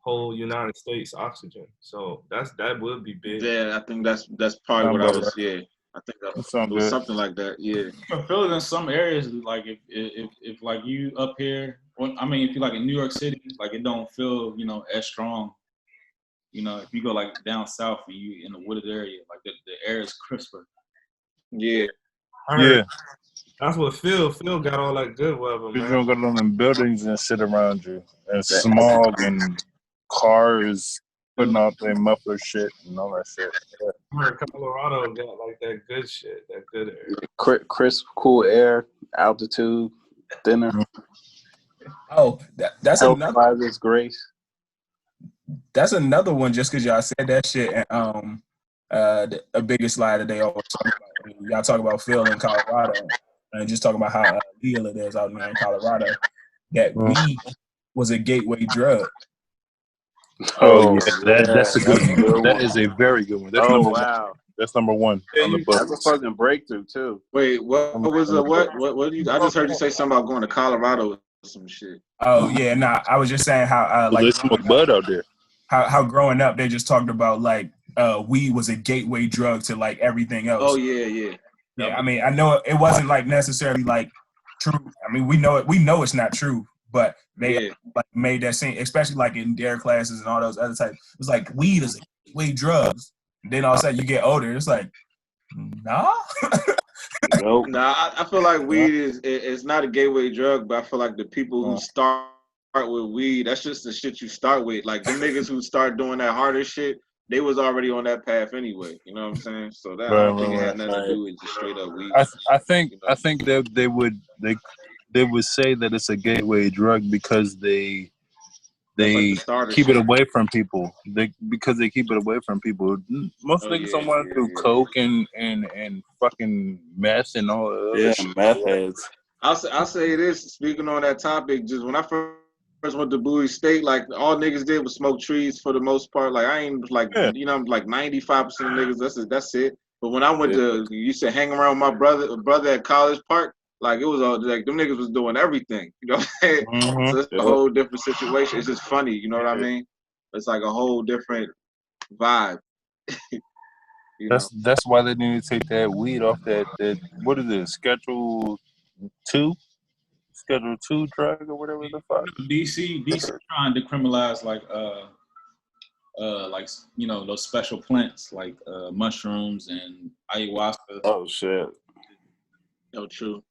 whole United States oxygen. So that would be big. Yeah, I think that's probably what I was. Yeah, I think that was something like that. Yeah, you can feel it in some areas. Like if like you up here, I mean, if you like in New York City, like it don't feel as strong. If you go like down south and you in a wooded area, like the air is crisper. Yeah. Yeah. That's what Phil got all that good weather, man. You don't got all them buildings and shit around you. And smog and cars putting out their muffler shit and all that shit. Yeah. Colorado got like that good shit, that good air. Crisp, cool air, altitude, thinner. Oh, that's another. Grace. That's another one. Just because y'all said that shit, and the biggest lie that they always talk about. Y'all talk about Phil in Colorado, and just talk about how illegal it is out there in Colorado. That weed was a gateway drug. Oh yeah, that's a good one. That is a very good one. That's number one. That's number one on the book. That's a fucking breakthrough too. Wait, what was what I just heard you say something about going to Colorado or some shit. Oh yeah, nah. I was just saying how like they smoke bud out there. How growing up they just talked about like weed was a gateway drug to like everything else. Oh yeah. Yeah, I mean I know it wasn't like necessarily like true. I mean we know it's not true, but they like made that scene, especially like in dare classes and all those other types. It was like weed is a gateway drugs. And then all of a sudden you get older, it's like nah. Nope. Nah, I feel like weed is not a gateway drug, but I feel like the people who start with weed, that's just the shit you start with. Like the niggas who start doing that harder shit, they was already on that path anyway. You know what I'm saying? So that I don't think it had nothing to do with just straight up weed. I think that they would say that it's a gateway drug because they keep it away from people. Because they keep it away from people. Most niggas don't want to do coke and fucking meth and all that. Yeah, meth heads. I'll say this. Speaking on that topic, just when I first first went to Bowie State, like all niggas did was smoke trees for the most part. Like I ain't like Yeah. you know, like 95% of niggas. That's it. But when I went to, you used to hang around with my brother at College Park. Like it was all like them niggas was doing everything. You know what I'm saying? Mhm. So it's a whole different situation. It's just funny. You know what I mean? It's like a whole different vibe. You know? That's why they need to take that weed off that what is it, Schedule 2 drug or whatever the fuck. DC trying to criminalize like you know those special plants like mushrooms and ayahuasca. Oh shit. No, true.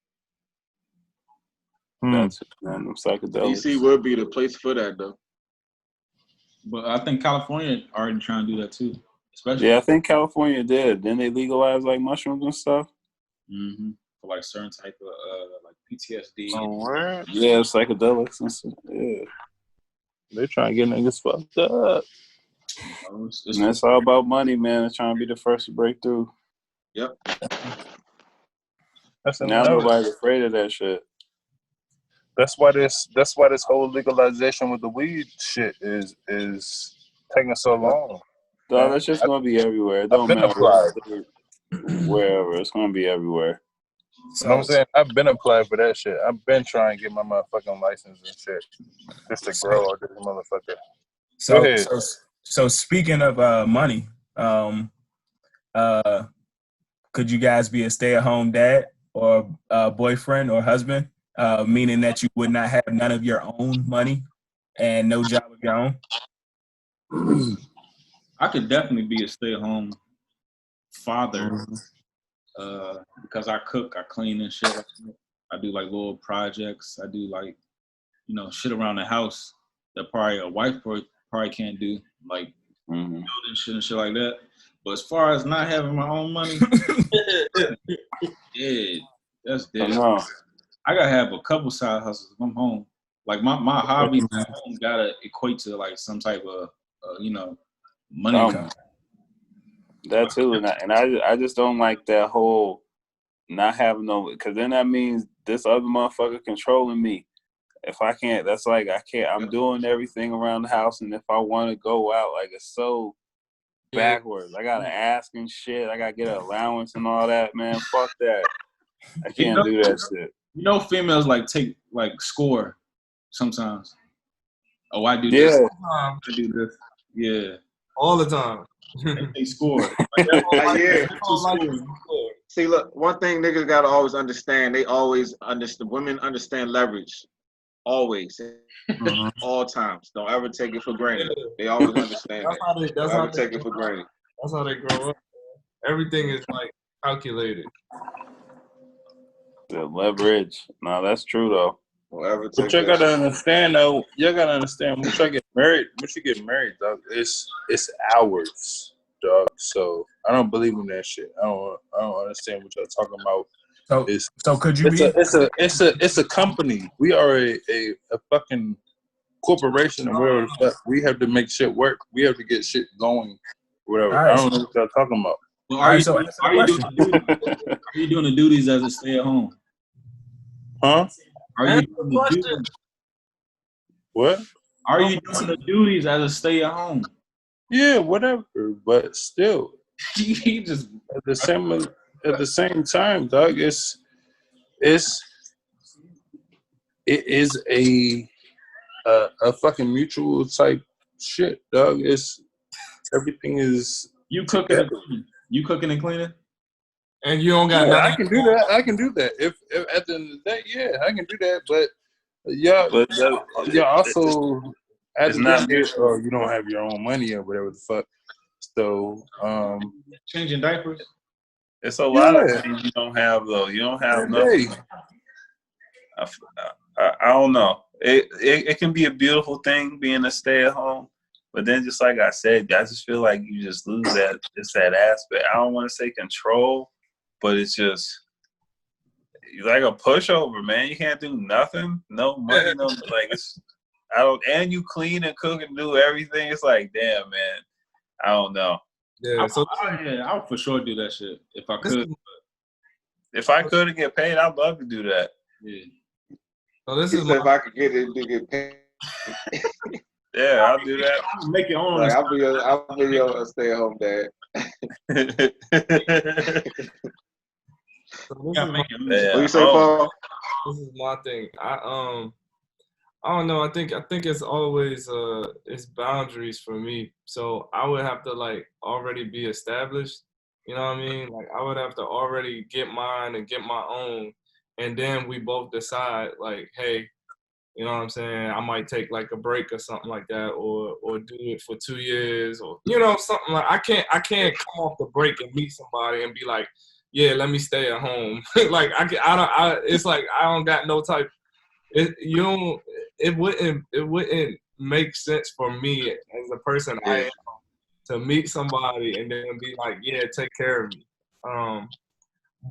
That's man, them psychedelics. DC would be the place for that though. But I think California already trying to do that too. Especially Yeah, I think California did. Then they legalized like mushrooms and stuff. For like certain type of like PTSD. Oh, word? Yeah, psychedelics and stuff. Yeah. They're trying to get niggas fucked up. And that's all about money, man. They're trying to be the first to break through. Yep. Now nobody's afraid of that shit. That's why this whole legalization with the weed shit is taking so long. Dog, that's just gonna be everywhere. It don't matter wherever. It's gonna be everywhere. You know what I'm saying? I've been applying for that shit. I've been trying to get my motherfucking license and shit just to grow this motherfucker. So speaking of money, could you guys be a stay-at-home dad or boyfriend or husband, meaning that you would not have none of your own money and no job of your own? I could definitely be a stay-at-home father because I cook, I clean and shit. I do like little projects. I do like, you know, shit around the house that probably a wife probably can't do, like building shit and shit like that. But as far as not having my own money, yeah, that's dead. I gotta have a couple side hustles if I'm home. Like my hobby at home gotta equate to like some type of you know, money. That too, and I just don't like that whole not having no, because then that means this other motherfucker controlling me. If I can't, that's like I can't. I'm doing everything around the house, and if I want to go out, like it's so backwards. I gotta ask and shit. I gotta get an allowance and all that. Man, fuck that. I can't do that shit. You know, females like take like score sometimes. Oh, I do this. I do this. Yeah. All the time. They score. Yeah. See, look, one thing niggas gotta always understand. They always understand. Women understand leverage. Always. All times. Don't ever take it for granted. They always understand that. Don't ever take it for granted. That's how they grow up. Everything is like calculated. The leverage. No, that's true though. But you gotta understand though. You gotta understand once you get married, dog, it's hours, dog. So I don't believe in that shit. I don't understand what y'all talking about. So could you be? It's a company. We are a fucking corporation, and we have to make shit work. We have to get shit going. Whatever. Right, I don't know what y'all talking about. Well, are you doing the duties as a stay-at-home? Huh? Are you doing the duties? What? Are you doing the duties as a stay-at-home? Yeah, whatever. But still, he just at the same time, dog. It is a fucking mutual type shit, dog. Everything is you cooking and cleaning. You cooking and cleaning? And you don't got nothing. I can do that. If at the end of the day, yeah, I can do that. But also it's not or you don't have your own money or whatever the fuck. So changing diapers. It's a lot of things you don't have though. You don't have nothing. I don't know. It can be a beautiful thing being a stay-at-home. But then, just like I said, I just feel like you just lose that aspect. I don't want to say control, but it's just you're like a pushover, man. You can't do nothing, no money, no like it's. I don't, and you clean and cook and do everything. It's like, damn, man. I don't know. Yeah, I would for sure do that shit if I could. If I could get paid, I'd love to do that. Yeah. So this is if I could get paid. Yeah, I'll do that. Make your own. Like I'll be your stay-at-home dad. So this gotta is make it. What you say, Paul? This is my thing. I don't know. I think it's always it's boundaries for me. So I would have to like already be established. You know what I mean? Like I would have to already get mine and get my own, and then we both decide like, hey, you know what I'm saying? I might take like a break or something like that, or do it for 2 years, or something like. I can't come off the break and meet somebody and be like, yeah, let me stay at home. Like it's like I don't got no type. It wouldn't make sense for me as a person I am to meet somebody and then be like, yeah, take care of me.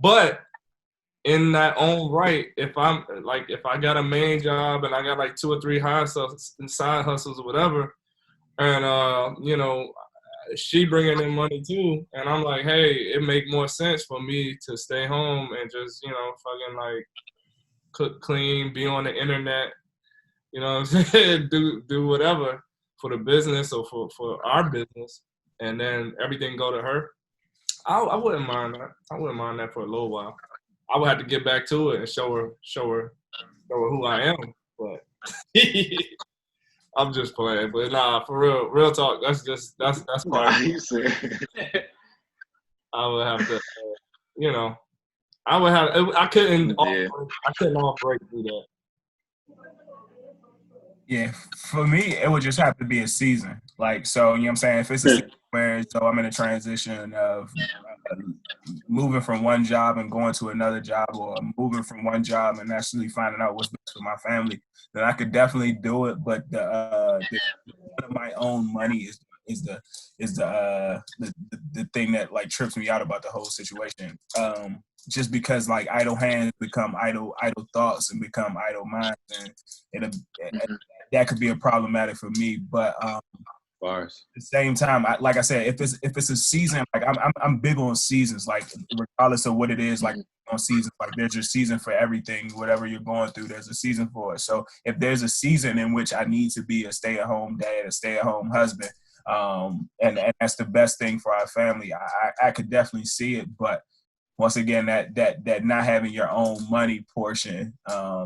But in that own right, if I got a main job and I got like 2 or 3 side hustles or whatever, and she bringing in money too, and I'm like, hey, it make more sense for me to stay home and just fucking like cook, clean, be on the internet, you know what I'm saying, do whatever for the business or for our business, and then everything go to her. I wouldn't mind that. I wouldn't mind that for a little while. I would have to get back to it and show her who I am. But I'm just playing. But nah, for real talk. That's probably. I would have to, I would have. I couldn't. Yeah. I couldn't all break through that. Yeah, for me, it would just have to be a season. Like, so, you know what I'm saying? If it's a season where I'm in a transition of moving from one job and going to another job, or moving from one job and actually finding out what's best for my family, then I could definitely do it. But the my own money is the thing that like trips me out about the whole situation. Just because like idle hands become idle thoughts and become idle minds, and that could be a problematic for me. But at the same time, like I said, if it's a season, like I'm big on seasons, like regardless of what it is, like on seasons, like there's a season for everything. Whatever you're going through, there's a season for it. So if there's a season in which I need to be a stay-at-home dad, a stay-at-home husband, and that's the best thing for our family, I could definitely see it. But once again, that not having your own money portion,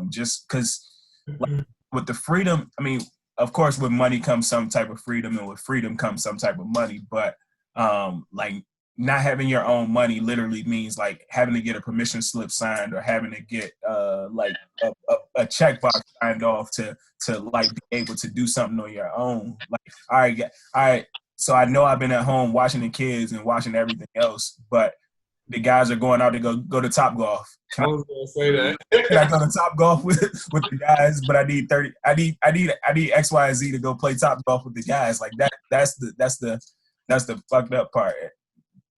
just because like, with the freedom, I mean, of course, with money comes some type of freedom, and with freedom comes some type of money. But like not having your own money literally means like having to get a permission slip signed, or having to get like a checkbox signed off to like be able to do something on your own. Like, all right. So I know I've been at home watching the kids and watching everything else, but the guys are going out to go to Topgolf. I was gonna say that. Can I go to Topgolf with the guys? But I need X, Y, and Z to go play Topgolf with the guys. Like that's the fucked up part.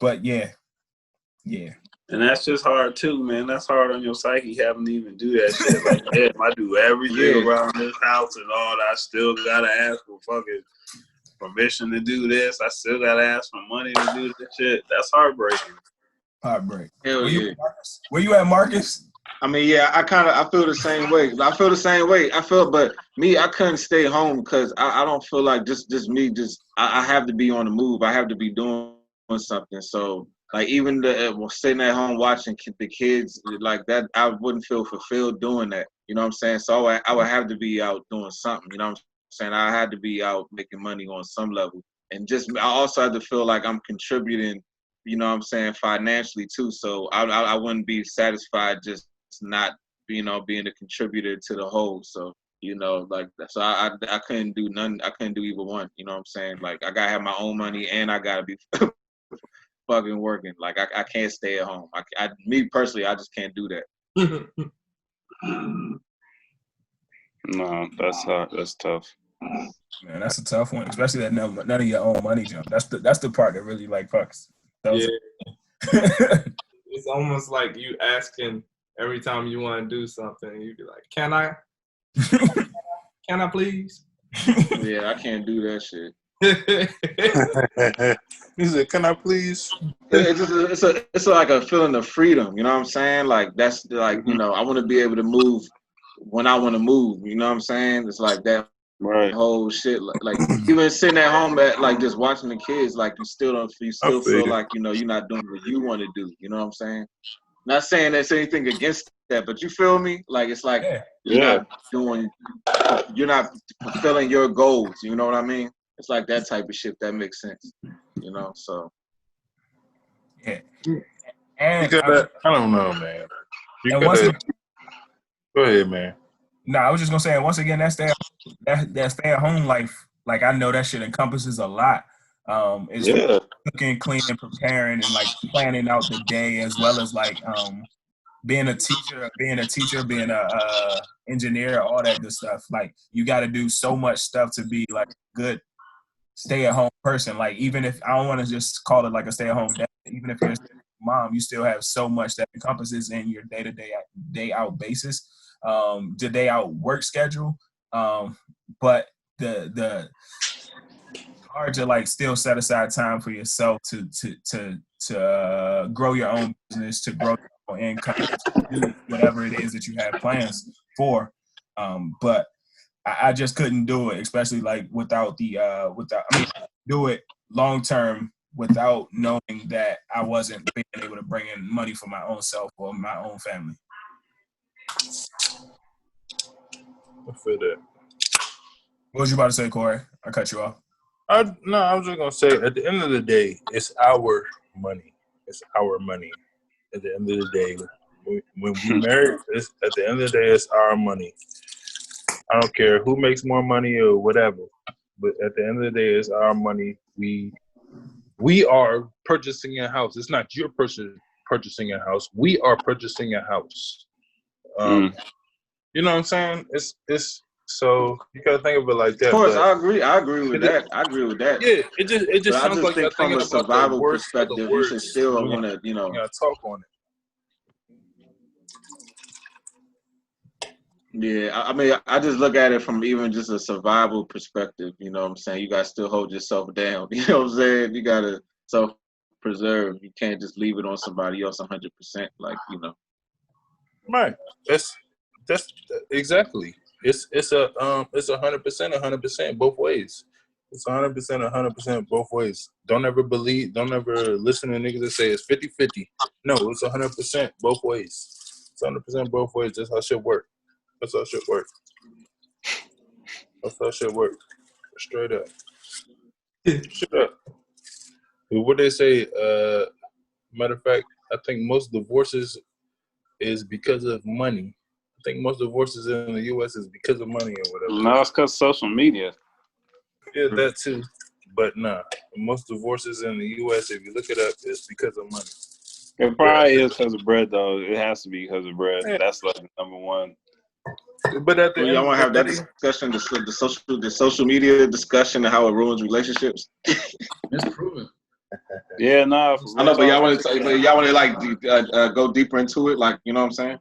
But yeah. And that's just hard too, man. That's hard on your psyche having to even do that shit. Like, damn, I do everything around this house and all that. I still gotta ask for fucking permission to do this. I still gotta ask for money to do this shit. That's heartbreaking. Heartbreak. Hell yeah. Where you at, Marcus? I mean, yeah, I feel the same way. But me, I couldn't stay home because I don't feel like just me. I have to be on the move. I have to be doing something. So like even sitting at home watching the kids like that, I wouldn't feel fulfilled doing that. You know what I'm saying? So I would have to be out doing something. You know what I'm saying? I had to be out making money on some level, and I also had to feel like I'm contributing. You know what I'm saying, financially too. So I wouldn't be satisfied just not, being a contributor to the whole. So, like, so I couldn't do none. I couldn't do either one. You know what I'm saying? Like, I gotta have my own money and I gotta be fucking working. Like, I can't stay at home. Me personally, I just can't do that. No, that's hard. That's tough. Man, that's a tough one, especially that none of your own money jump. That's the part that really like fucks. Yeah. It's almost like you asking every time you want to do something. You be like, "Can I? Can I please?" Yeah, I can't do that shit. He said, "Can I please?" It's like a feeling of freedom. You know what I'm saying? Like that's like I want to be able to move when I want to move. You know what I'm saying? It's like that Right. whole shit. Like even sitting at home at like just watching the kids, like you still feel feel you. like you're not doing what you want to do. You know what I'm saying? Not saying there's anything against that, but you feel me? Like it's like Yeah. Yeah. you're not fulfilling your goals. You know what I mean? It's like that type of shit. That makes sense. You know, so Yeah. You And gotta, I don't know, man. You and once gotta, again, go ahead, man. I was just gonna say, once again, that stay at home life, like I know that shit encompasses a lot. It's Yeah. cooking, cleaning, preparing, and like planning out the day, as well as like being a teacher, being a engineer, all that good stuff. Like you got to do so much stuff to be like a good stay-at-home person. Like even if I don't want to just call it like a stay-at-home dad, even if you're a mom, you still have so much that encompasses in your day-to-day, day-out basis, the day-out work schedule. But the hard to like still set aside time for yourself to grow your own business, to grow your own income, to do whatever it is that you have plans for. But I just couldn't do it, especially like without do it long term without knowing that I wasn't being able to bring in money for my own self or my own family. I feel that. What was you about to say, Corey? I cut you off. I was just gonna say, at the end of the day, it's our money. It's our money. At the end of the day, when we marry, at the end of the day, it's our money. I don't care who makes more money or whatever, but at the end of the day, it's our money. We are purchasing a house. It's not your purchasing a house. We are purchasing a house. You know what I'm saying? It's so you gotta think of it like that. of course, but I agree with that. Yeah, it just But I sounds just like think you're from thinking a about the survival worst of the perspective, you should worst still when want to, you gotta talk on it. Yeah, I mean, I just look at it from even just a survival perspective. You know what I'm saying? You got to still hold yourself down. You know what I'm saying? You got to self-preserve. You can't just leave it on somebody else 100%. Like, Right. That's exactly. It's 100% both ways. It's 100% both ways. Don't ever listen to niggas that say it's 50-50. No, it's 100% both ways. It's 100% both ways. That's how shit work. That's how shit work. Straight up. Shut up. What they say, matter of fact, I think most divorces is because of money. I think most divorces in the U.S. is because of money or whatever. No, it's because social media. Yeah, that too. But nah, most divorces in the U.S., if you look it up, it's because of money. It probably is because of bread, though. It has to be because of bread. Yeah. That's like number one. But at the end, y'all want to have that discussion, the social media discussion and how it ruins relationships. It's proven. Yeah, no. I know, but y'all want to like go deeper into it, like you know what I'm saying?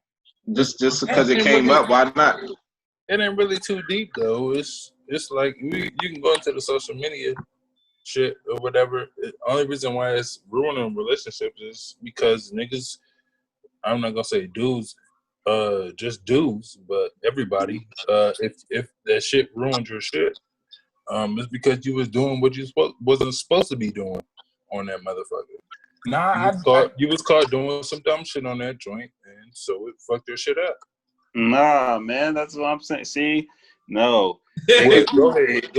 Just because it came up, why not? It ain't really too deep though. It's like you can go into the social media shit or whatever. The only reason why it's ruining relationships is because niggas. I'm not gonna say dudes, just dudes, but everybody. If that shit ruined your shit, it's because you was doing what you wasn't supposed to be doing on that motherfucker. Nah, You was caught doing some dumb shit on that joint, and so it fucked your shit up. Nah, man, that's what I'm saying. See, no. Go ahead.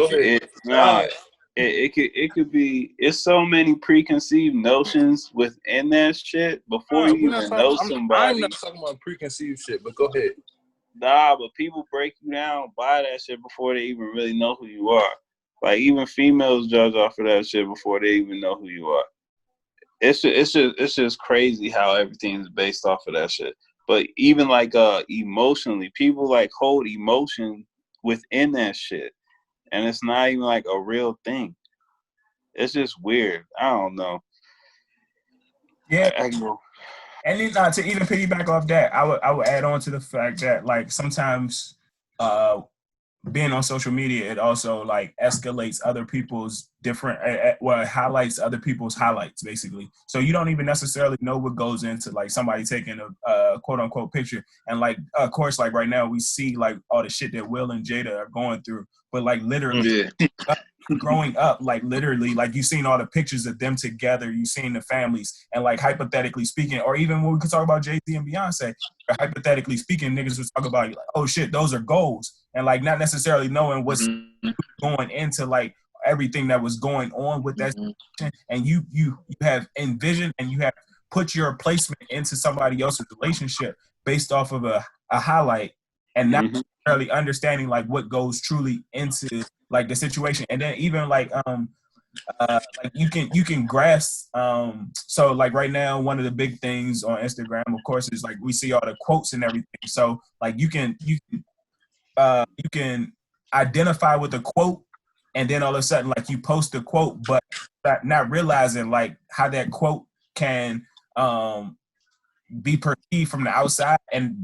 It could be. It's so many preconceived notions within that shit before you even know somebody. I'm not talking about preconceived shit, but go ahead. Nah, but people break you down by that shit before they even really know who you are. Like even females judge off of that shit before they even know who you are. It's just crazy how everything's based off of that shit. But even like emotionally, people like hold emotion within that shit, and it's not even like a real thing. It's just weird. I don't know. Yeah. And then, to even piggyback off that, I would add on to the fact that like sometimes being on social media, it also like escalates other people's highlights other people's highlights basically. So you don't even necessarily know what goes into like somebody taking a quote unquote picture. And like, of course, like right now we see like all the shit that Will and Jada are going through, but like literally Yeah. growing up, like literally, like you seen all the pictures of them together, you seen the families, and like hypothetically speaking, or even when we could talk about Jay-Z and Beyonce, or hypothetically speaking, niggas would talk about like, oh shit, those are goals, and like not necessarily knowing what's going into like everything that was going on with that situation. And you have envisioned and you have put your placement into somebody else's relationship based off of a highlight, and not necessarily understanding like what goes truly into like the situation. And then even like like you can grasp so like right now one of the big things on Instagram of course is like we see all the quotes and everything, so like you can identify with a quote, and then all of a sudden like you post the quote but not realizing like how that quote can be perceived from the outside, and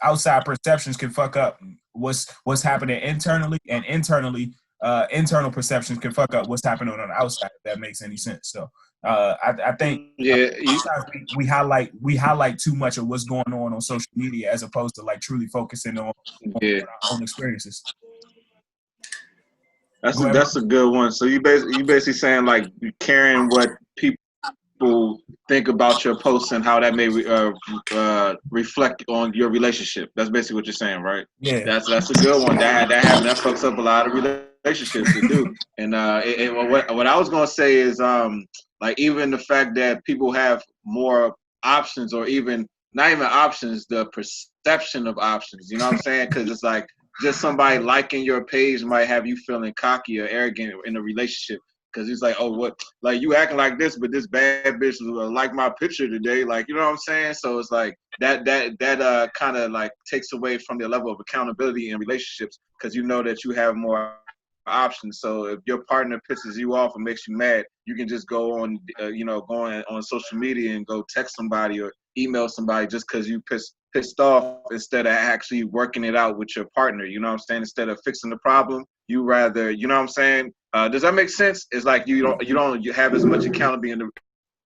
outside perceptions can fuck up what's happening internally, and internal perceptions can fuck up what's happening on the outside, if that makes any sense. So I think we highlight too much of what's going on social media as opposed to like truly focusing on our own experiences. That's a good one. So you basically saying like caring what people think about your posts and how that may reflect on your relationship. That's basically what you're saying, right? Yeah. That's a good one. That fucks up a lot of relationships to do. And what I was gonna say is like even the fact that people have more options, or even not even options, the perception of options. You know what I'm saying? Because it's like just somebody liking your page might have you feeling cocky or arrogant in a relationship. Because it's like, oh, what, like you acting like this, but this bad bitch like my picture today, like, you know what I'm saying? So it's like that kind of like takes away from the level of accountability in relationships, because you know that you have more options. So if your partner pisses you off or makes you mad, you can just go on, go on social media and go text somebody or email somebody just because you pissed off, instead of actually working it out with your partner. You know what I'm saying? Instead of fixing the problem, you rather, you know what I'm saying? Does that make sense? It's like you don't have as much accountability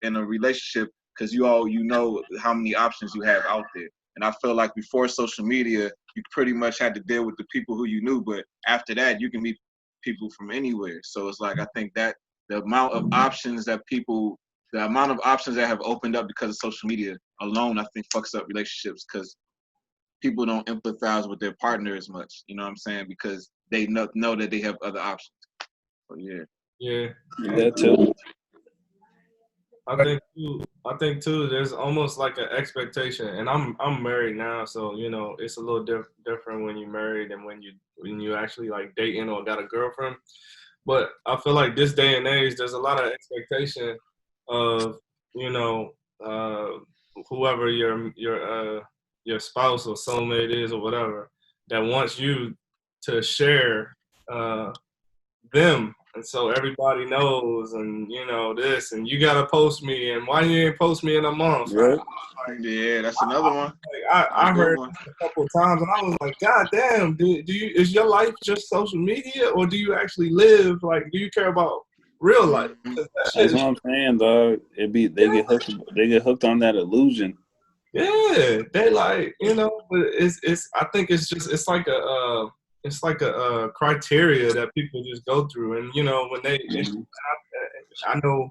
in a relationship, because you know how many options you have out there. And I feel like before social media, you pretty much had to deal with the people who you knew, but after that, you can meet people from anywhere. So it's like I think that the amount of options that have opened up because of social media alone, I think fucks up relationships, because people don't empathize with their partner as much. You know what I'm saying? Because they know that they have other options. So Yeah. That too. I think too. There's almost like an expectation, and I'm married now, so you know it's a little different when you're married and when you actually like dating or got a girlfriend. But I feel like this day and age, there's a lot of expectation of whoever your spouse or soulmate is or whatever, that wants you to share them. And so everybody knows, and this, and you gotta post me, and why you ain't post me in a month? Yeah, yeah, that's another one. I heard a couple of times, and I was like, God damn, is your life just social media, or do you actually live? Like, do you care about real life? That's what I'm saying, dog. They get hooked on that illusion. Yeah, they like, but it's I think it's like a criteria that people just go through, and when I know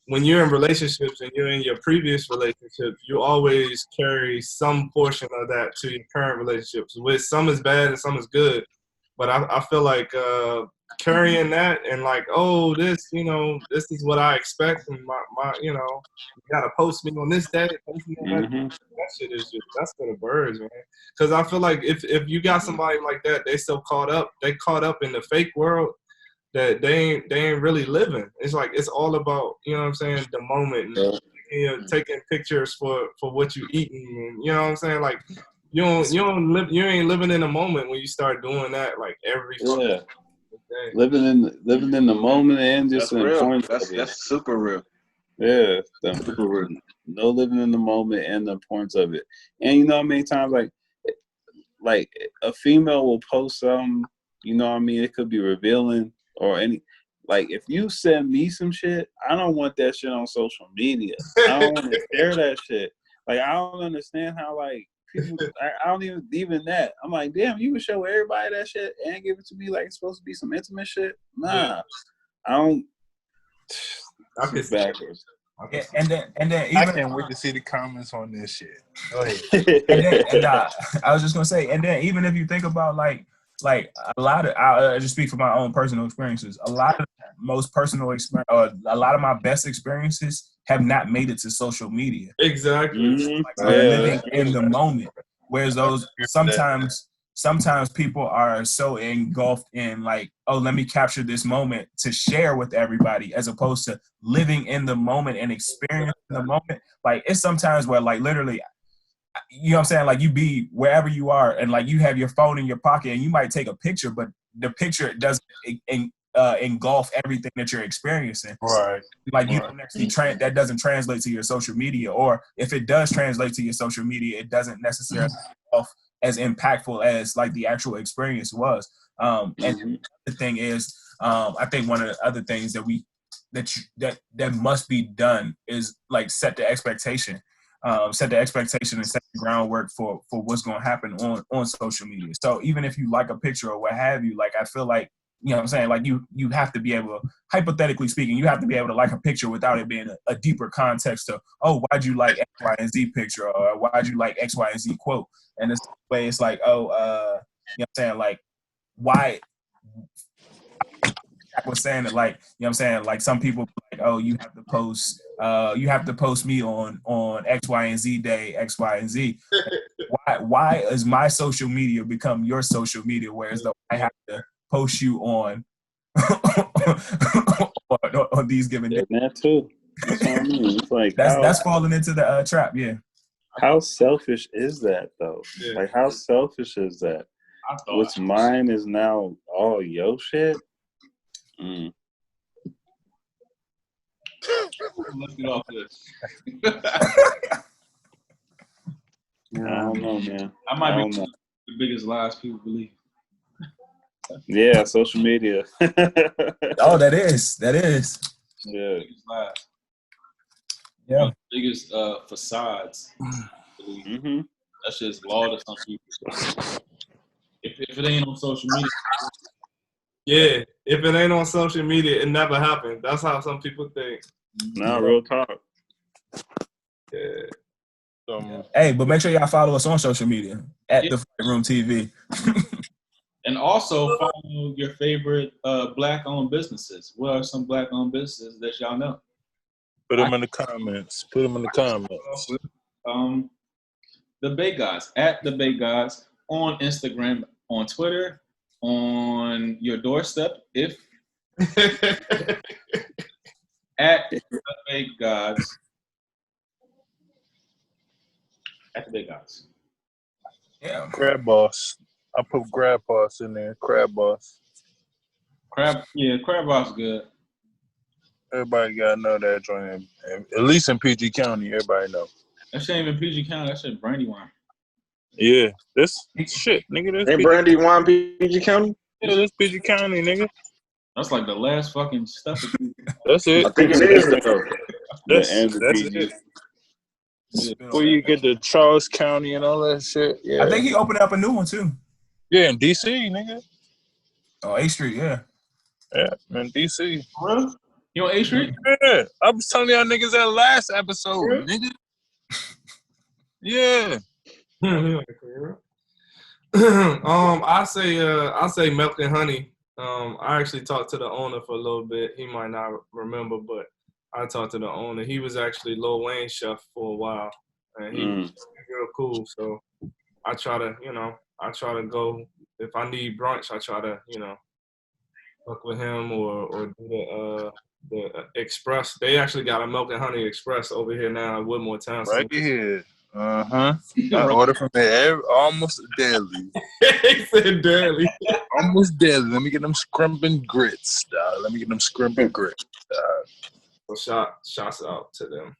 when you're in relationships and you're in your previous relationships, you always carry some portion of that to your current relationships. With some is bad and some is good, but I feel like carrying that and like, oh, this is what I expect, and my you gotta post me on this day, post me on that shit is that's for the birds, man. Because I feel like if you got somebody like that, they caught up in the fake world, that they ain't really living. It's like it's all about, you know what I'm saying, the moment, and, taking pictures for what you eating, and you know what I'm saying, like you ain't living in the moment when you start doing that like every fucking day. Living in the moment, and just in real. That's super real. Yeah, super real. No living in the moment and the importance of it. And you know how many times like a female will post something, you know what I mean, it could be revealing or any, like if you send me some shit, I don't want that shit on social media. I don't want to share that shit. Like I don't understand how like People, I don't even that. I'm like, damn, you would show everybody that shit and give it to me like it's supposed to be some intimate shit. Nah, Yeah. I don't. I can It's backwards. Yeah, and then I even can't wait to see the comments on this shit. Go ahead. I was just gonna say, and then even if you think about like a lot of, I just speak from my own personal experiences. A lot of most personal experience, or a lot of my best experiences have not made it to social media. Exactly. Mhm. Like, I'm living in the moment, whereas those sometimes people are so engulfed in like, oh, let me capture this moment to share with everybody, as opposed to living in the moment and experiencing the moment. Like, it's sometimes where like literally, you know what I'm saying, like you be wherever you are and like you have your phone in your pocket and you might take a picture, but the picture doesn't engulf everything that you're experiencing. Right. Like you don't actually that doesn't translate to your social media, or if it does translate to your social media, it doesn't necessarily as impactful as like the actual experience was. And the thing is, I think one of the other things that must be done is like set the expectation and set the groundwork for what's going to happen on social media. So even if you like a picture or what have you, like I feel like, you know what I'm saying, like you have to be able to, hypothetically speaking, you have to be able to like a picture without it being a deeper context of, oh, why'd you like X, Y, and Z picture, or why'd you like X, Y, and Z quote? And this way it's like, oh, you know what I'm saying, like, why I was saying that, like, you know what I'm saying, like some people like, oh, you have to post me on X, Y, and Z day, X, Y, and Z. Why is my social media become your social media, whereas though I have to post you on on these given days? That too. That's what I mean. It's like that's falling into the trap. Yeah. How selfish is that though? Yeah. Like how selfish is that? What's mine is now all your shit. Let's get off this. I don't know, man. I might be the biggest lies people believe. Yeah, social media. Oh, that is. Yeah. Biggest lies. Yeah. Biggest facades. Mm-hmm. That's just law to some people. If it ain't on social media. Yeah, if it ain't on social media, it never happened. That's how some people think. Now, real talk. Yeah. Hey, but make sure y'all follow us on social media at the Fight Room TV. And also follow your favorite black-owned businesses. What are some black-owned businesses that y'all know? Put them in the comments. The Bay Guys, at the Bay Guys, on Instagram, on Twitter, on your doorstep, if at the Bay Guys. At the Bay Guys. Yeah. Crab Boss. I put Crab Boss in there. Crab Boss. Crab Boss good. Everybody gotta know that joint. At least in PG County, everybody know. That shit ain't even PG County. That shit Brandywine. Yeah, this shit, nigga. This Ain't Brandywine PG County? Yeah, this PG County, nigga. That's like the last fucking stuff. That's it. I think it is though. That's it. Before you get to Charles County and all that shit. Yeah. I think he opened up a new one too. Yeah, in DC, nigga. Oh, A Street, yeah. Yeah, in DC. Really? You on A Street? Yeah, I was telling y'all niggas that last episode, nigga. Yeah. I say Milk and Honey. I actually talked to the owner for a little bit. He might not remember, but I talked to the owner. He was actually Lil Wayne's chef for a while, and he was real cool. So I try to go if I need brunch. I try to hook with him or do the Express. They actually got a Milk and Honey Express over here now in Woodmore Town. Right here. I order from there almost daily. He said daily. Almost daily. Let me get them scrimping grits, dog. So shouts out to them.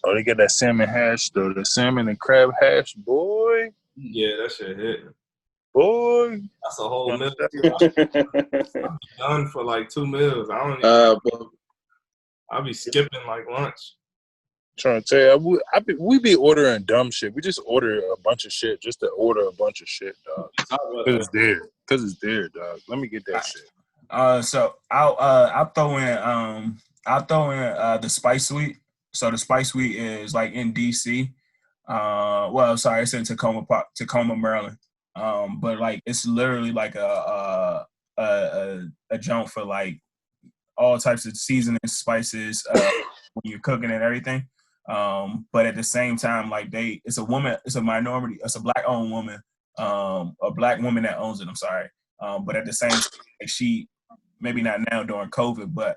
Oh, they got that salmon hash though. The salmon and crab hash, boy. Yeah, that shit hit. Boy. That's a whole meal. I'm done for like 2 meals. I don't even. I'll be skipping like lunch. Trying to tell you, we be ordering dumb shit. We just order a bunch of shit just to order a bunch of shit, dog. Cause it's there. Cause it's there, dog. Let me get that shit. So I'll throw in the Spice Suite. So the Spice Suite is like in DC. Well, sorry, it's in Tacoma, Maryland. But like it's literally like a joint for like all types of seasoning spices when you're cooking and everything. But at the same time, like it's a minority, it's a black-owned woman, a black woman that owns it. I'm sorry. But at the same time, like she, maybe not now during COVID, but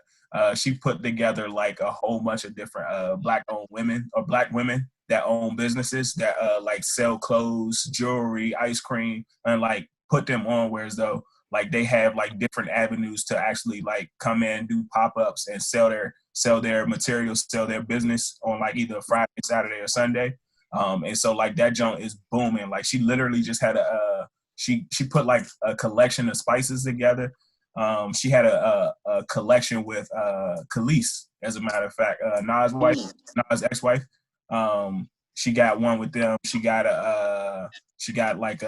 she put together like a whole bunch of different black-owned women or black women that own businesses that like sell clothes, jewelry, ice cream, and like put them on where as though like they have like different avenues to actually like come in, do pop-ups and sell their materials, sell their business on like either Friday, Saturday, or Sunday. And so like that junk is booming. Like she literally just had she put like a collection of spices together. She had a collection with Khalees, as a matter of fact, Nas' ex-wife. She got one with them. She got like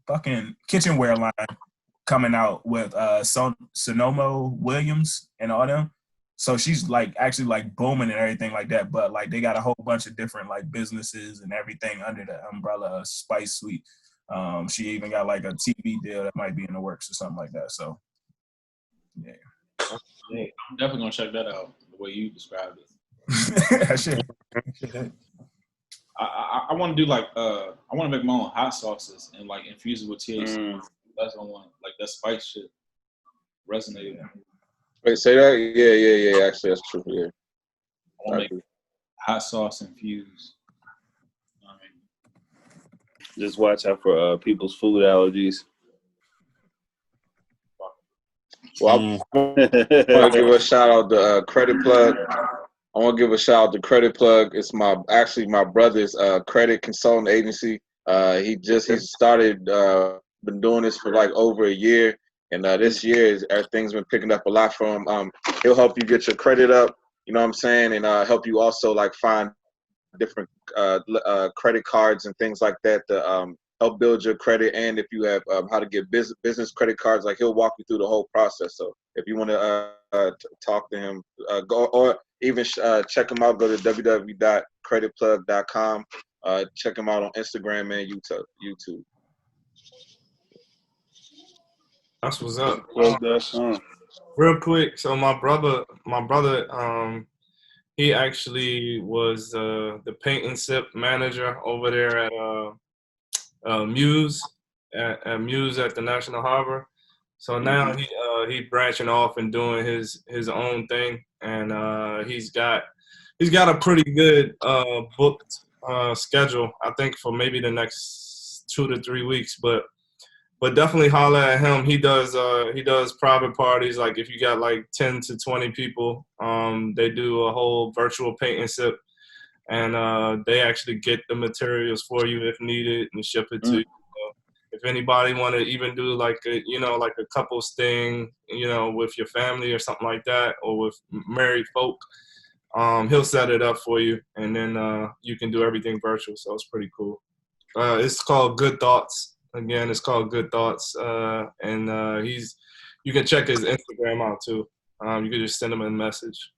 fucking kitchenware line coming out with Sonomo Williams and all them. So she's like actually like booming and everything like that. But like they got a whole bunch of different like businesses and everything under the umbrella of Spice Suite. She even got like a TV deal that might be in the works or something like that. So yeah. I'm definitely gonna check that out the way you described it. I should. I want to do like I want to make my own hot sauces and like infuse it with THC. That's what I want. Like that spice shit resonated. Wait, say that? Yeah. Actually, that's true. Yeah. I want to make hot sauce infused. You know what I mean? Just watch out for people's food allergies. Well, I want to give a shout out to Credit Plug. I want to give a shout out to Credit Plug. It's my brother's credit consulting agency. He started, been doing this for like over a year. And this year, everything's been picking up a lot for him. He'll help you get your credit up, you know what I'm saying? And help you also like find different credit cards and things like that to help build your credit. And if you have how to get business credit cards, like he'll walk you through the whole process. So if you want to talk to him, go or even check him out, go to www.creditplug.com. Check him out on Instagram and YouTube. That's what's up. Real quick, so my brother, he actually was the paint and sip manager over there at Muse at Muse at the National Harbor. So now he's branching off and doing his own thing, and he's got a pretty good booked schedule, I think, for maybe the next 2 to 3 weeks, but definitely holler at him. He does private parties. Like if you got like 10 to 20 people, they do a whole virtual paint and sip, and they actually get the materials for you if needed and ship it to you. So if anybody want to even do like a couples thing, with your family or something like that, or with married folk, he'll set it up for you, and then you can do everything virtual. So it's pretty cool. It's called Good Thoughts. Again, it's called Good Thoughts, and you can check his Instagram out too. You can just send him a message.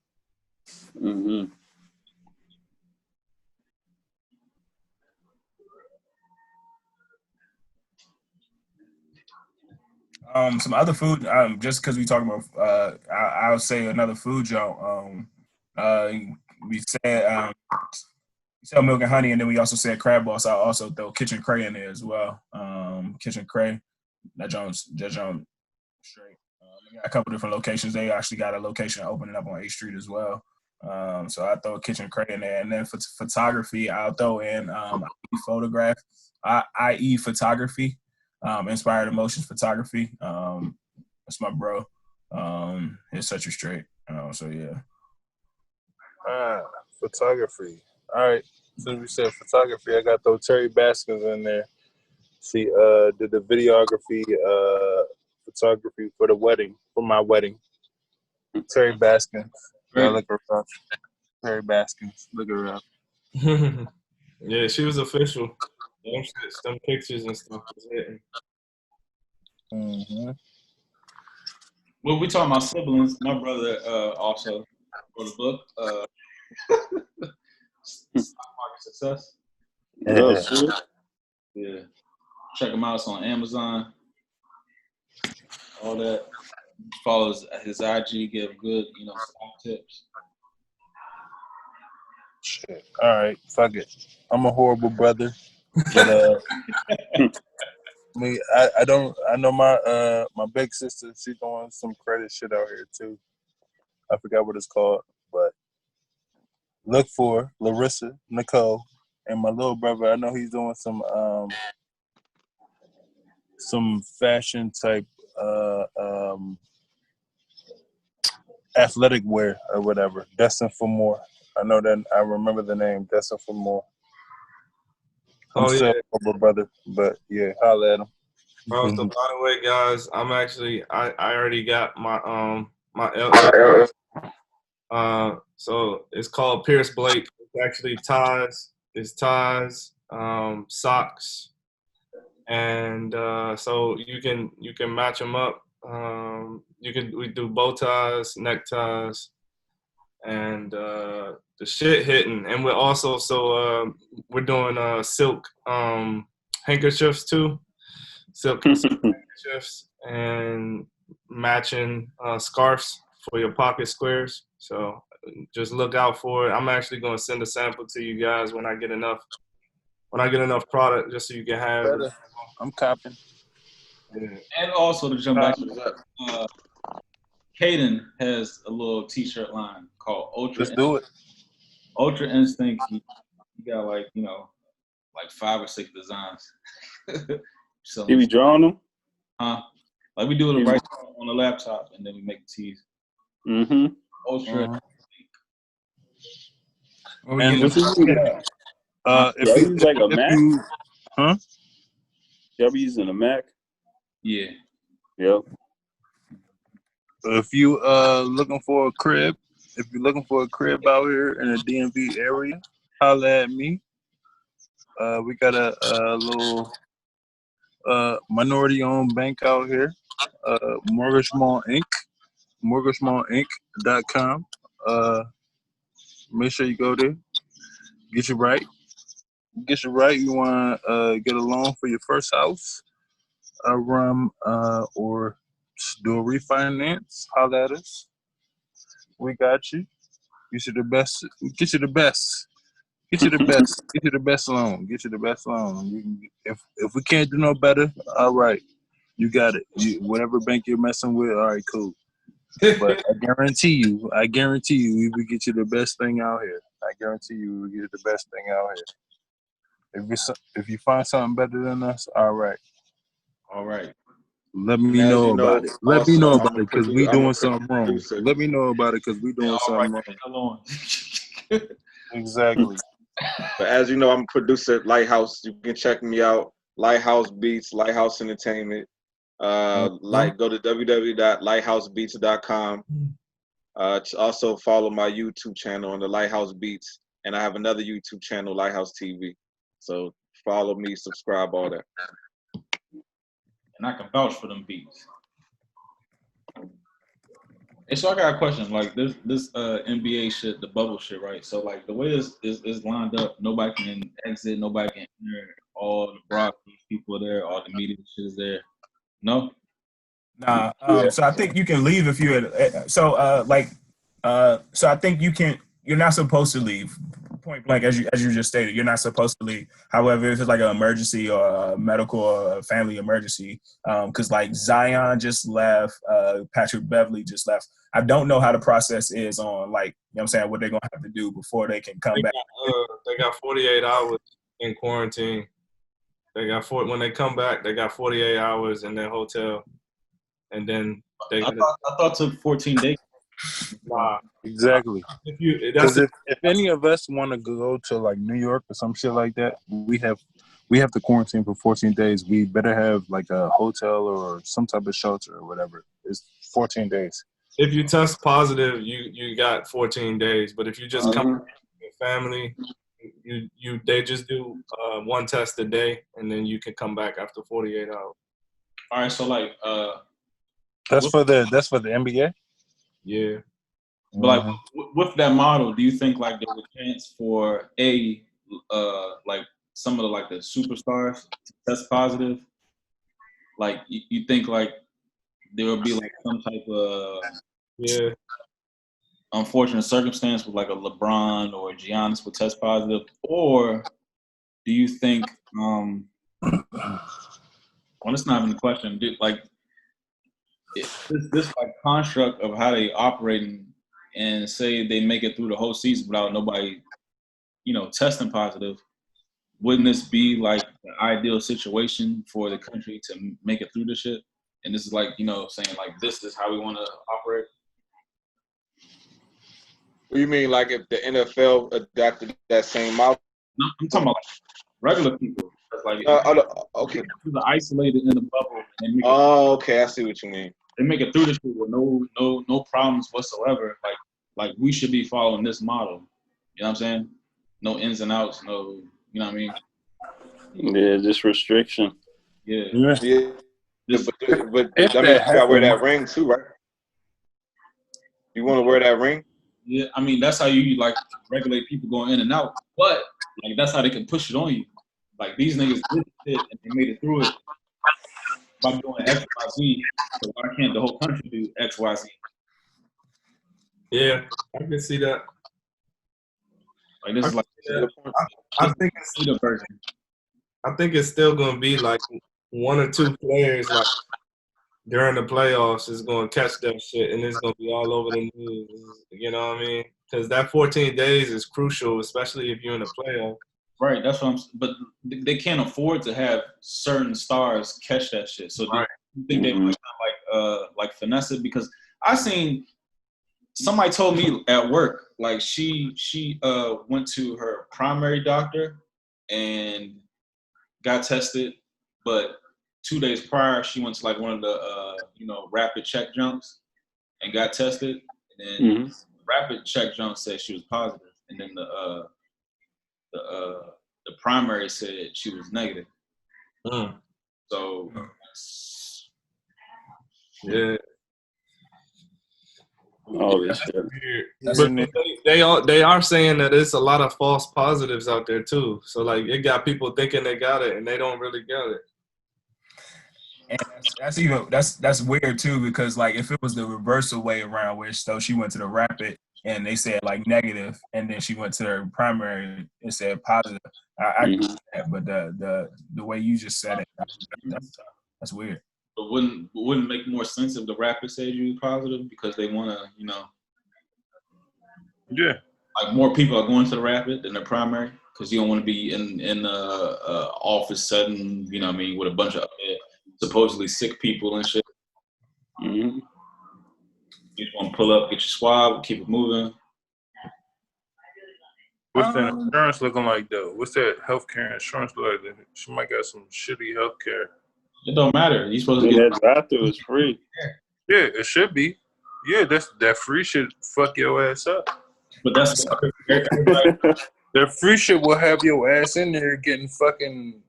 Mm-hmm. Some other food. Just because we talk about, I'll say another food joint. We said sell milk and honey, and then we also said crab balls. I'll also throw Kitchen Cray in there as well. Kitchen Cray, that joint's straight. We got a couple different locations. They actually got a location opening up on 8th Street as well. So I throw Kitchen Cray in there, and then for photography, I'll throw in IE Photography, Inspired Emotions Photography. That's my bro. It's such a straight. So yeah. Photography. All right. Since we said photography, I got those Terry Baskins in there. She did the videography, photography for my wedding. Terry Baskins. Great. Look her up. Terry Baskins. Look her up. Yeah, she was official. Them pictures and stuff was hitting. Mm-hmm. Well, we talking about siblings. My brother also wrote a book, Stock Market Success. Oh, shit. Yeah, check him out. It's on Amazon. All that. Follows his IG. Give good, stock tips. Shit. All right. Fuck it. I'm a horrible brother. But I know my big sister, she's doing some credit shit out here too. I forgot what it's called, but look for Larissa, Nicole, and my little brother. I know he's doing some fashion type athletic wear or whatever. Destined for More. I know that. I remember the name. Destined for More. I'm still a horrible brother, but yeah, holla at him. Bro, so by the way, guys, I'm actually I already got my my LL. So it's called Pierce Blake. It's actually ties. It's ties, socks, and so you can match them up. We do bow ties, neckties, and the shit hitting. And we're also we're doing silk handkerchiefs too. Silk handkerchiefs and matching scarves for your pocket squares. So just look out for it. I'm actually going to send a sample to you guys when I get enough product, just so you can have it. I'm copping. Yeah. And also to jump back to that, Caden has a little T-shirt line called Ultra. Let's do it. Ultra Instinct. He got like 5 or 6 designs. So You be drawing them? Like we do it right on the laptop, and then we make the tees. Mm-hmm. Ultra. And if you use like a Mac, y'all be using a Mac? Yeah. Yep. If you looking for a crib, out here in the DMV area, holla at me. We got a little minority-owned bank out here, Mortgagement Inc. MortgagementInc.com. Make sure you go there. Get you right. You want to get a loan for your first house, or do a refinance? Holla at us. We got you. Get you the best. Get you the best. Get you the best. Get you the best loan. Get you the best loan. You can, if we can't do no better, all right, you got it. Whatever bank you're messing with, all right, cool. But I guarantee you, we will get you the best thing out here. I guarantee you, we will get you the best thing out here. If you find something better than us, all right. Let me know about it. Let me know about it because we doing something wrong. Let me know about it because we doing something wrong. Exactly. But as you know, I'm a producer at Lighthouse. You can check me out. Lighthouse Beats, Lighthouse Entertainment. Go to www.lighthousebeats.com. Also follow my YouTube channel on the Lighthouse Beats, and I have another YouTube channel, Lighthouse TV. So follow me, subscribe, all that. And I can vouch for them beats. And so I got a question, like this NBA shit, the bubble shit, right? So like the way it's lined up, nobody can exit, nobody can enter. All the broadcast people are there, all the media shit is there. No. Nah. So I think you can leave if you're. So I think you're not supposed to leave. Point blank, as you just stated, you're not supposed to leave. However, if it's like an emergency or a medical or a family emergency, because like Zion just left, Patrick Beverly just left. I don't know how the process is on what they're gonna have to do before they can come back. They got 48 hours in quarantine. When they come back, they got 48 hours in their hotel, and then I thought it took 14 days. Nah, exactly. If any of us want to go to like New York or some shit like that, we have to quarantine for 14 days. We better have like a hotel or some type of shelter or whatever. It's 14 days. if you test positive, you got 14 days. But if you just come with your family, they just do one test a day, and then you can come back after 48 hours. All right, so like That's for the NBA. Yeah. but like with that model, do you think like there's a chance for like some of the like the superstars to test positive? Like you think like there will be like some type of unfortunate circumstance with like a LeBron or a Giannis will test positive, or do you think well, it's not even a question. Like this like construct of how they operating and say they make it through the whole season without nobody, testing positive. Wouldn't this be like the ideal situation for the country to make it through this shit? And this is like, saying like this is how we want to operate. What do you mean, like if the NFL adapted that same model? No, I'm talking about like regular people. Like okay. They're isolated in the bubble. And okay, I see what you mean. They make it through this shit with no problems whatsoever. Like we should be following this model. You know what I'm saying? No ins and outs. No, you know what I mean? Yeah, just restriction. Yeah. But that means you gotta wear that ring too, right? You want to wear that ring? Yeah, I mean that's how you like regulate people going in and out. But like that's how they can push it on you. Like these niggas did it and they made it through it by doing X, Y, Z. So why can't the whole country do X, Y, Z? Yeah, I can see that. Like this is like I think it's the version. I think it's still gonna be like one or two players like during the playoffs is gonna catch that shit and it's gonna be all over the news. You know what I mean? Because that 14 days is crucial, especially if you're in the playoffs. Right, that's what but they can't afford to have certain stars catch that shit. So do you think they might like finesse it? Because I seen somebody told me at work, like she went to her primary doctor and got tested, but 2 days prior she went to like one of the rapid check jumps and got tested, and then rapid check jump said she was positive, and then the primary said she was negative. So yeah. Oh, this shit. But they are saying that it's a lot of false positives out there too. So like it got people thinking they got it and they don't really get it. And that's weird too, because like if it was the reversal way around, where she went to the rapid and they said like negative, and then she went to her primary and said positive. I get that, but the way you just said it, that's weird. But wouldn't make more sense if the rapid said you was positive, because they want to, like more people are going to the rapid than the primary, because you don't want to be in the office setting, you know what I mean, with a bunch of supposedly sick people and shit. You just want to pull up, get your swab, keep it moving. What's that insurance looking like though? What's that healthcare insurance look like? She might got some shitty healthcare. It don't matter. You supposed to get that drive-through is free. Yeah, it should be. Yeah, that free shit fuck your ass up. But that's that free shit will have your ass in there getting fucking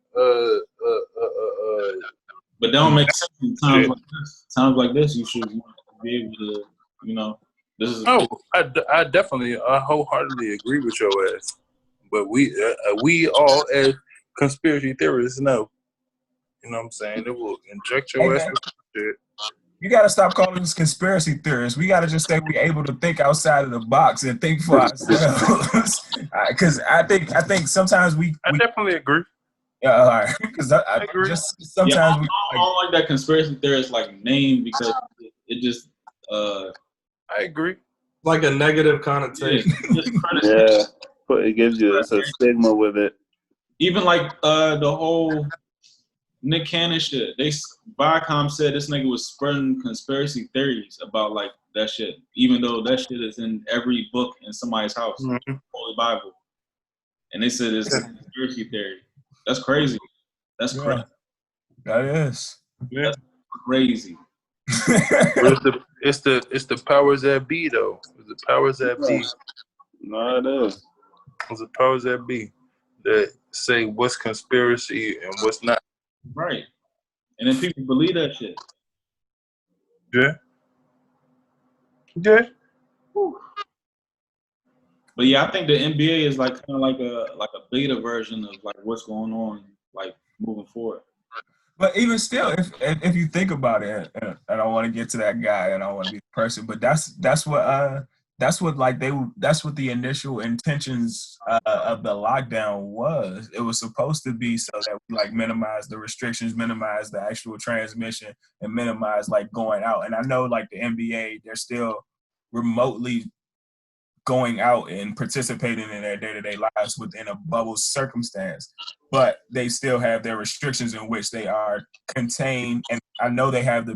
But that don't make sense in times like this. Times like this, you should be able to, this is. Oh, I definitely, I wholeheartedly agree with your ass. But we all as conspiracy theorists know. You know what I'm saying? They will inject your ass with shit. You got to stop calling us conspiracy theorists. We got to just say we're able to think outside of the box and think for ourselves. Because I think sometimes I definitely agree. Yeah, all right. Because I agree. Just sometimes I don't like that conspiracy theorist like name, because it just. I agree. Like a negative connotation. Yeah, but it gives you a stigma with it. Even like the whole Nick Cannon shit. Viacom said this nigga was spreading conspiracy theories about like that shit, even though that shit is in every book in somebody's house, Holy Bible, and they said it's a conspiracy theory. That's crazy. That's crazy. That is. That's crazy. But it's the powers that be though. It's the powers that be. No, it is. It's the powers that be that say what's conspiracy and what's not. Right. And then people believe that shit. Yeah. Yeah. But yeah, I think the NBA is like kind of like a beta version of like what's going on, like moving forward. But even still, if you think about it, and I don't want to get to that guy, and I don't want to be the person, but that's what like that's what the initial intentions of the lockdown was. It was supposed to be so that we like minimize the restrictions, minimize the actual transmission, and minimize like going out. And I know like the NBA, they're still remotely going out and participating in their day-to-day lives within a bubble circumstance, but they still have their restrictions in which they are contained. And I know they have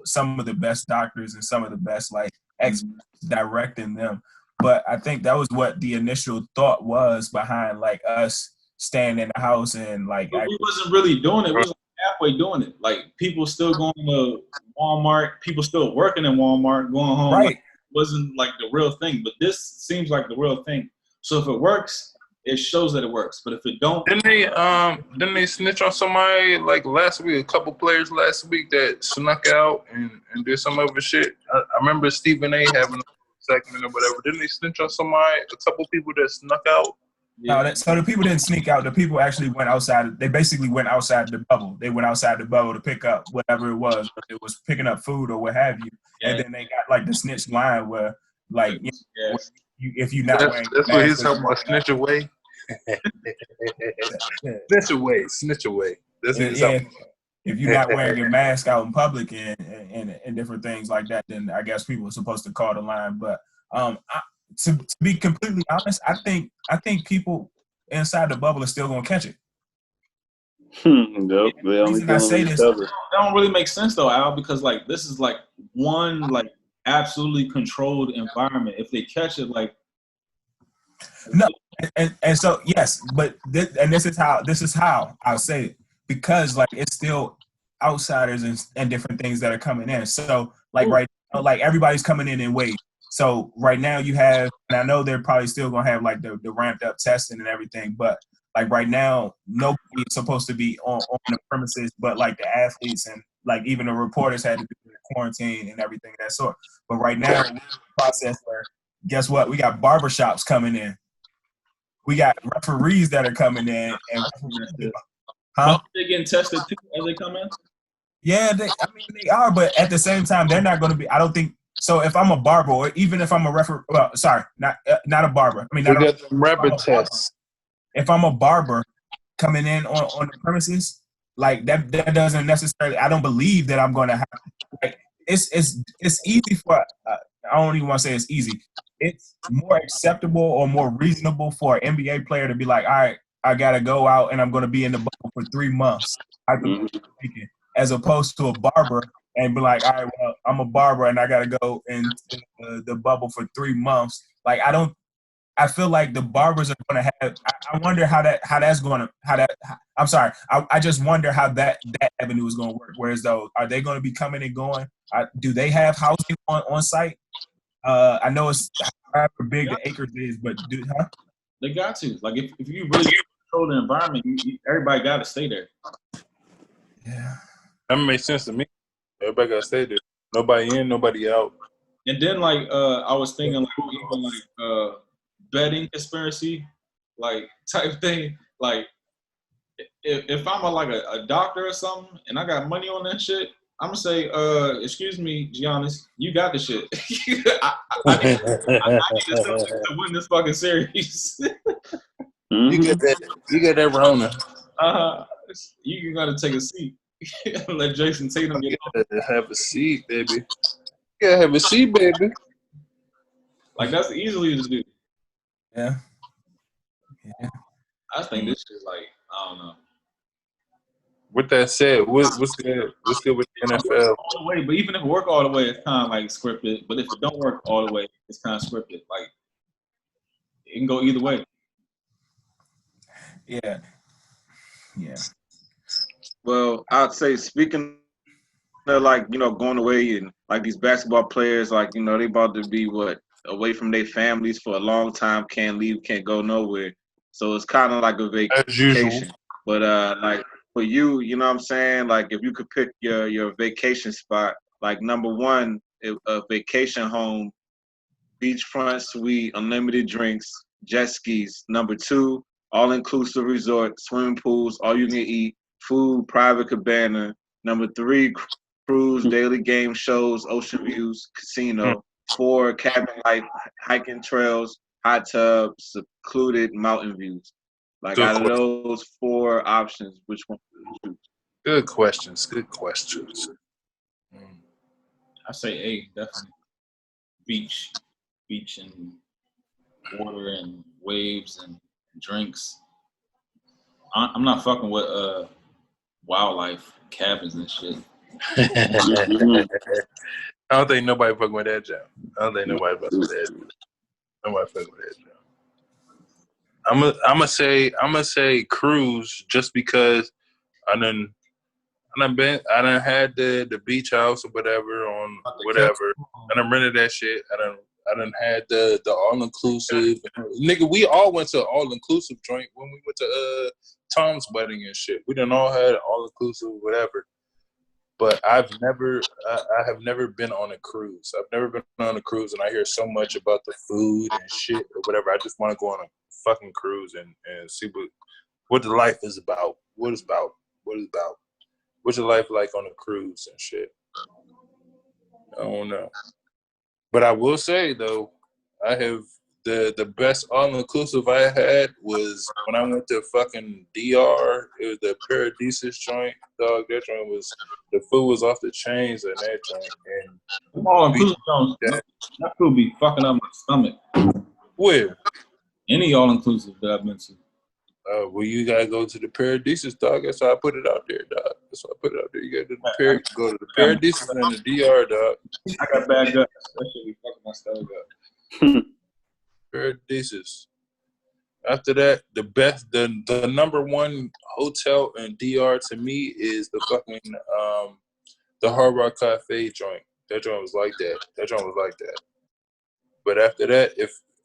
some of the best doctors and some of the best like experts directing them. But I think that was what the initial thought was behind like us staying in the house and like. But we wasn't really doing it. We was like halfway doing it. Like people still going to Walmart, people still working in Walmart, going home. Right. Like, wasn't like the real thing, but this seems like the real thing. So if it works, it shows that it works. But if it don't, didn't they snitch on somebody like last week? A couple players last week that snuck out and did some other shit. I remember Stephen A. having a segment or whatever. Didn't they snitch on somebody? A couple people that snuck out. yeah. No, so the people didn't sneak out. The people actually went outside. They basically went outside the bubble. They went outside the bubble to pick up whatever it was. Whether it was picking up food or what have you. And then they got like the snitch line where, like, if you're not wearing, that's what he's talking about. Snitch away. Snitch away. Snitch away. That's what he's talking about. If you're not wearing your mask out in public and different things like that, then I guess people are supposed to call the line. But to be completely honest, I think people inside the bubble are still gonna catch it. Nope, they only reason I say this, That don't really make sense though, Al, because like this is like one like absolutely controlled environment. If they catch it, like no, and so yes, but this is how I'll say it, because like it's still outsiders and different things that are coming in. So like right now, like everybody's coming in waves. So right now you have, and I know they're probably still gonna have like the ramped up testing and everything, but like right now nobody is supposed to be on the premises, but like the athletes and like even the reporters had to do the quarantine and everything of that sort. But right now we're in the process where guess what? We got barbershops coming in. We got referees that are coming in, and they getting tested too as they come in. Yeah, they are, but at the same time, they're not going to be. I don't think so. If I'm a barber, or even if I'm a referee, well, sorry, not a barber. I mean, we got some rapid tests. If I'm a barber coming in on the premises, like that doesn't necessarily. I don't believe that I'm going to have. Like, it's easy for. I don't even want to say it's easy. It's more acceptable or more reasonable for an NBA player to be like, all right, I got to go out and I'm going to be in the bubble for 3 months, as opposed to a barber and be like, all right, well, I'm a barber and I got to go into the bubble for 3 months. Like, I feel like the barbers are going to have, I wonder I just wonder how that avenue is going to work. Whereas though, are they going to be coming and going? Do they have housing on site? I know it's however big the acres is, but They got to. Like if you really control the environment, everybody got to stay there. Yeah, that makes sense to me. Everybody got to stay there. Nobody in, nobody out. And then like I was thinking like even like betting conspiracy like type thing. Like if I'm a doctor or something and I got money on that shit, I'm gonna say, excuse me, Giannis, you got the shit. I need to win this fucking series. You get that Rona. You gotta take a seat. Let Jason Tatum get off. Have a seat, baby. You gotta have a seat, baby. Like that's easily to do. Yeah. I think this is like I don't know. With that said, what's good with the NFL? All the way, but even if it work all the way, it's kind of like scripted. But if it don't work all the way, it's kind of scripted. Like it can go either way. Yeah. Well, I'd say speaking they're like, going away and like these basketball players, like, they about to be away from their families for a long time, can't leave, can't go nowhere. So it's kind of like a As usual. vacation. But like for you, you know what I'm saying? Like if you could pick your vacation spot, like number one, a vacation home, beachfront suite, unlimited drinks, jet skis. Number two, all-inclusive resort, swimming pools, all you can eat, food, private cabana. Number three, cruise, daily game shows, ocean views, casino. Four, cabin life, hiking trails, hot tub, secluded mountain views. Like Good out of question. those four options, which one would you choose? Good questions. Good questions. I say A, definitely. Beach and water and waves and drinks. I'm not fucking with wildlife, cabins and shit. I don't think nobody fucking with that job. I don't think nobody fucking with that. Nobody fucking with that job. I'm gonna say cruise just because I done had the beach house or whatever on whatever. I done rented that shit. I done had the all inclusive. Nigga, we all went to all inclusive joint when we went to Tom's wedding and shit. We done all had all inclusive whatever. But I have never been on a cruise. I've never been on a cruise, and I hear so much about the food and shit or whatever. I just want to go on a fucking cruise and see what the life is about. What's your life like on a cruise and shit? I don't know. But I will say though, I have the best all inclusive I had was when I went to fucking DR. It was the Paradisus joint. Dog, that joint was the food was off the chains in that joint. And All inclusive Jones. That food be fucking up my stomach. where? Any all inclusive that I've been to. Well, you gotta go to the Paradisus, dog. That's why I put it out there, dog. That's why I put it out there. You gotta go to the Paradisus and the DR, dog. I got bad guts. That shit be fucking my stomach up. Paradisus. After that, the number one hotel in DR to me is the fucking the Hard Rock Cafe joint. That joint was like that. But after that,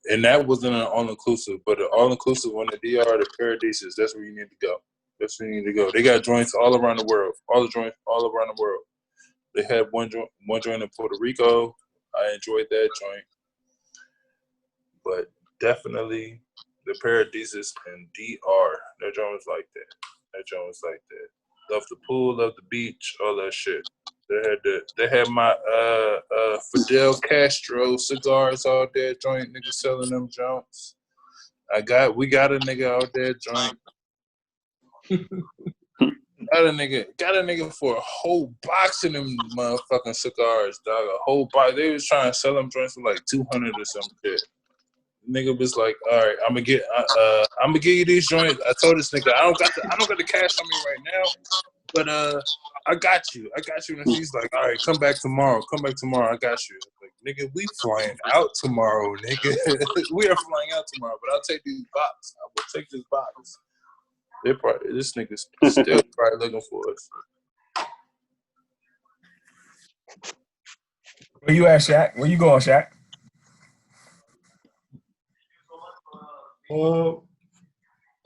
and that wasn't an all-inclusive, but an all-inclusive on the DR, the Paradisus, that's where you need to go. That's where you need to go. They got joints all around the world. All the joints all around the world. They had one joint in Puerto Rico. I enjoyed that joint. But definitely the Paradisus and DR. That joint was like that. Love the pool, love the beach, all that shit. They had my Fidel Castro cigars out there, joint niggas selling them joints. We got a nigga out there, joint. got a nigga for a whole box of them motherfucking cigars, dog. A whole box. They was trying to sell them joints for like 200 or some shit. Nigga was like, all right, I'm gonna give you these joints. I told this nigga, I don't got the cash on me right now, but I got you. And he's like, all right, come back tomorrow. I got you. Like, nigga, we flying out tomorrow, nigga. We are flying out tomorrow, but I'll take these box. I will take this box. This nigga's still probably looking for us. Where you at, Shaq? Where you going, Shaq? I'm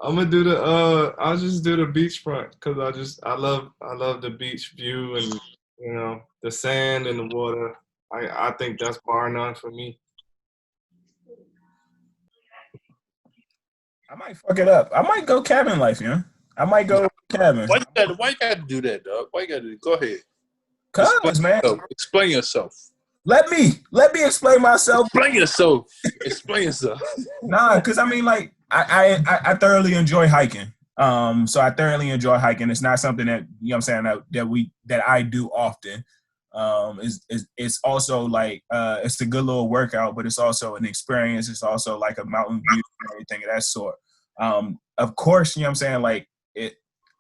gonna do I'll just do the beachfront because I love the beach view and the sand and the water. I think that's bar none for me. I might fuck it up. I might go cabin life, I might go cabin. Why you gotta do that, dog? Why you gotta do? Go ahead. Cause, man. Explain yourself. Let me explain myself. Explain yourself. Nah, because I mean, like, I thoroughly enjoy hiking. So I thoroughly enjoy hiking. It's not something that that I do often. It's also like it's a good little workout, but it's also an experience. It's also like a mountain view and everything of that sort. Of course, like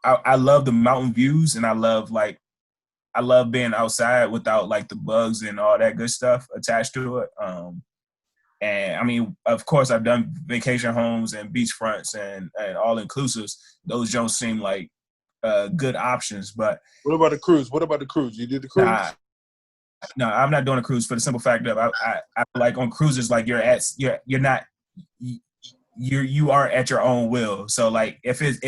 I love the mountain views, and I love being outside without like the bugs and all that good stuff attached to it. And I mean, of course, I've done vacation homes and beachfronts and all inclusives. Those don't seem like good options. But What about the cruise? You did the cruise? No, I'm not doing a cruise for the simple fact that I like on cruises, like you are at your own will. So like if it's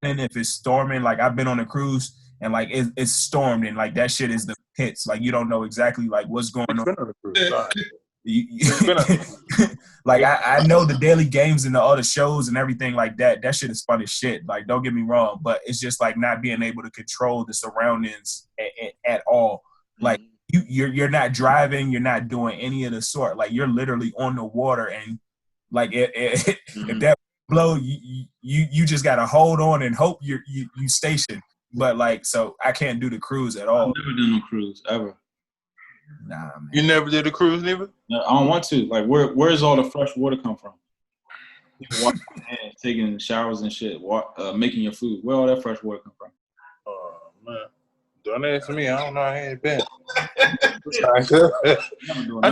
raining, if it's storming, like I've been on a cruise and like it's stormed and like that shit is the pits. Like you don't know exactly like what's going on. Like I know the daily games and all the shows and everything like that. That shit is fun as shit. Like don't get me wrong, but it's just like not being able to control the surroundings at all. Like you're not driving, you're not doing any of the sort. Like you're literally on the water and like if that blow, you just gotta hold on and hope you station. But like so I can't do the cruise at all. I've never done no cruise ever. Nah, man. You never did a cruise, neither? No, I don't want to. Like, where's all the fresh water come from? Washing your hands, taking showers and shit, making your food. Where all that fresh water come from? Oh man, don't ask me. I don't know. I ain't been. I'm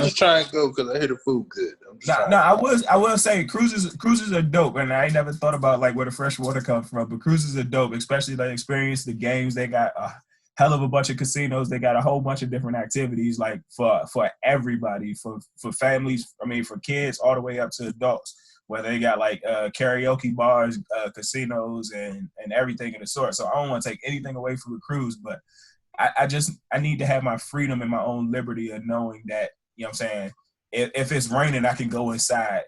just trying to go because I hear the food good. I will say cruises are dope, and I ain't never thought about like where the fresh water comes from. But cruises are dope, especially the experience, the games. They got a hell of a bunch of casinos. They got a whole bunch of different activities, like for everybody, for families. I mean, for kids all the way up to adults. Where they got like karaoke bars, casinos, and everything of the sort. So I don't want to take anything away from the cruise, but I need to have my freedom and my own liberty of knowing that, you know what I'm saying, if it's raining, I can go inside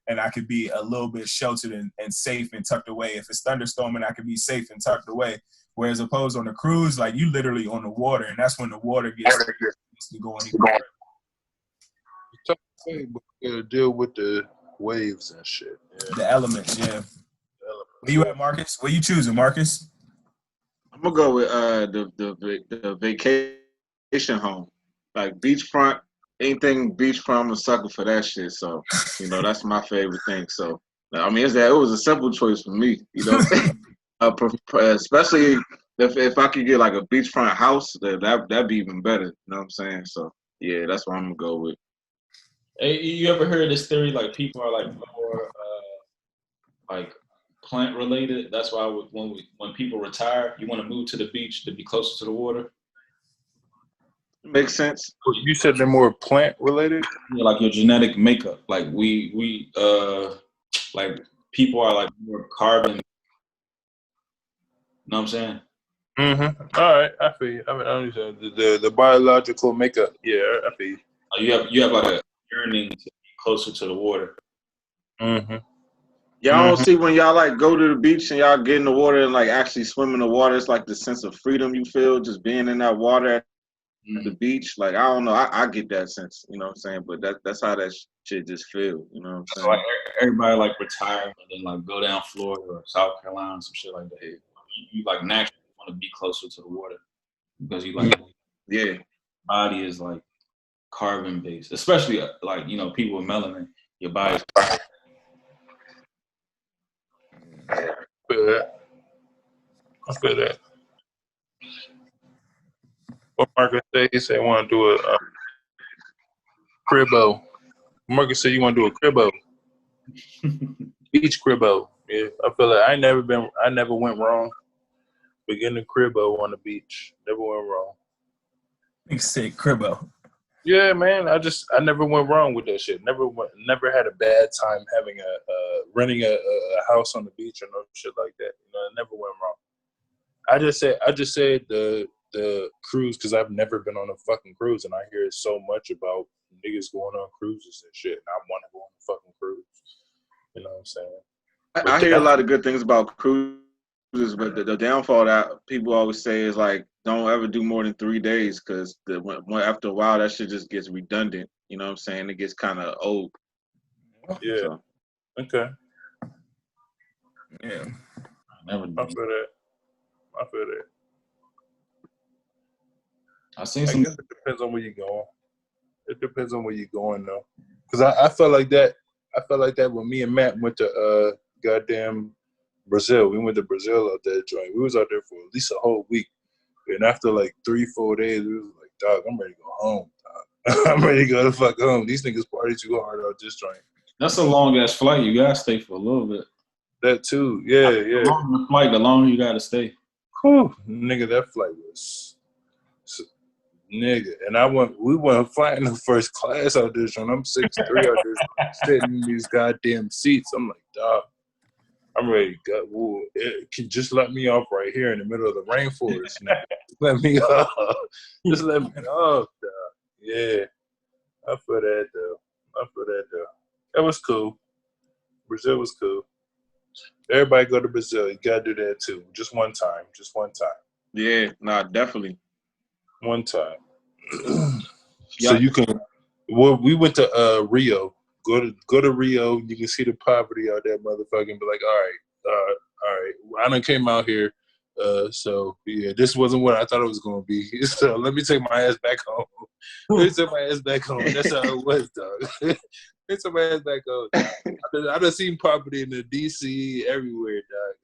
and I could be a little bit sheltered and safe and tucked away. If it's thunderstorming, I can be safe and tucked away. Whereas opposed on the cruise, like you literally on the water, and that's when the water gets to go anywhere. You gotta deal with the waves and shit. Yeah. The elements, yeah. Where you at, Marcus? What you choosing, Marcus? I'm gonna go with the vacation home, like beachfront. Anything beachfront, I'm a sucker for that shit. So that's my favorite thing. So I mean, it was a simple choice for me. Especially if I could get like a beachfront house, that'd be even better. You know what I'm saying? So yeah, that's what I'm gonna go with. Hey, you ever heard this theory? Like people are like more like plant related. That's why when people retire, you want to move to the beach to be closer to the water. Makes sense. You said they're more plant related. Yeah, like your genetic makeup. Like we like people are like more carbon. You know what I'm saying? Mm-hmm. All right, I feel you. I mean, I understand the biological makeup. Yeah, I feel you. You have like a yearning to be closer to the water. Mm-hmm. Y'all don't see when y'all like go to the beach and y'all get in the water and like actually swim in the water. It's like the sense of freedom you feel just being in that water at the beach. Like I don't know, I get that sense. You know what I'm saying? But that's how that shit just feel. You know what I'm saying? So like everybody like retire and then like go down Florida or South Carolina, some shit like that. You like naturally want to be closer to the water because you like body is like carbon based, especially like people with melanin. Your body's I feel that. What Marcus said, he said he want to do a cribbo. Marcus said you want to do a cribbo. Beach cribbo. Yeah, I feel like I never went wrong. But getting a cribbo on the beach, never went wrong. Big sick cribbo. Yeah, man. I never went wrong with that shit. Never had a bad time having renting a house on the beach or no shit like that. It never went wrong. I just said the cruise because I've never been on a fucking cruise and I hear so much about niggas going on cruises and shit. And I want to go on a fucking cruise. You know what I'm saying? I hear a lot of good things about cruises, but the downfall that people always say is like, don't ever do more than 3 days because after a while that shit just gets redundant. You know what I'm saying? It gets kind of old. Yeah. So. Okay. Yeah. I feel that. I guess it depends on where you're going. It depends on where you're going though, because I felt like that. I felt like that when me and Matt went to goddamn Brazil. We went to Brazil out there joint. We was out there for at least a whole week. And after like 3-4 days, we was like, dog, I'm ready to go home. Dog. I'm ready to go the fuck home. These niggas party too hard out this joint. That's a long ass flight. You gotta stay for a little bit. That too. Yeah. The longer the flight, the longer you gotta stay. Whew, nigga, that flight was, nigga. And we went flying in first class out there, and I'm 6'3" out there, sitting in these goddamn seats. I'm like, dog, I'm ready to go. Ooh, it can just let me off right here in the middle of the rainforest. Nigga. Let me off. Just let me off, dog. Yeah, I feel that though. That was cool. Brazil was cool. Everybody go to Brazil. You gotta do that too. Just one time. Yeah, nah, definitely. One time. So you can. Well, we went to Rio. Go to Rio. You can see the poverty out there, motherfucking. Be like, all right. I done came out here. So yeah, this wasn't what I thought it was gonna be. So let me take my ass back home. That's how it was, dog. Let me take my ass back home. I done seen poverty in the DC everywhere,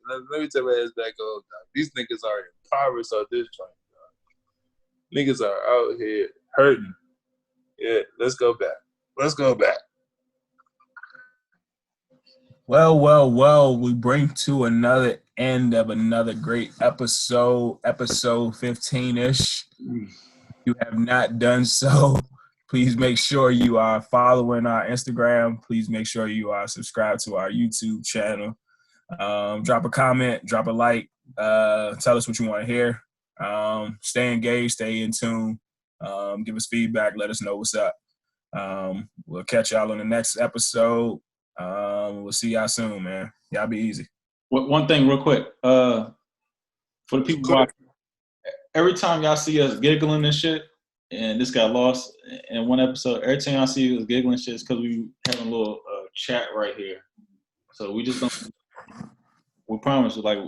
dog. Let me take my ass back home, dog. These niggas are impoverished out this joint, dog. Niggas are out here hurting. Yeah, let's go back. Well, we bring to another end of another great episode 15-ish. You have not done so, please make sure you are following our Instagram. Please make sure you are subscribed to our YouTube channel. Drop a comment, drop a like, tell us what you want to hear. Stay engaged, stay in tune. Give us feedback, let us know what's up. We'll catch y'all on the next episode. We'll see y'all soon, man. Y'all be easy. One thing real quick. For the people watching, every time y'all see us giggling and shit, and this got lost in one episode, every time y'all see us giggling shit, it's because we having a little chat right here. So we just don't, we promise, like,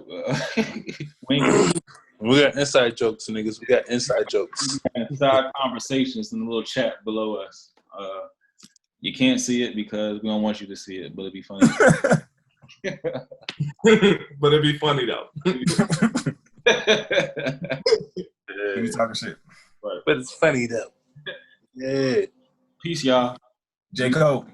we got inside jokes, niggas. We got inside jokes. Inside conversations in the little chat below us. You can't see it because we don't want you to see it, but it'd be funny. But it'd be funny though. We talking shit. But it's funny though. Yeah. Peace, y'all. J. Cole.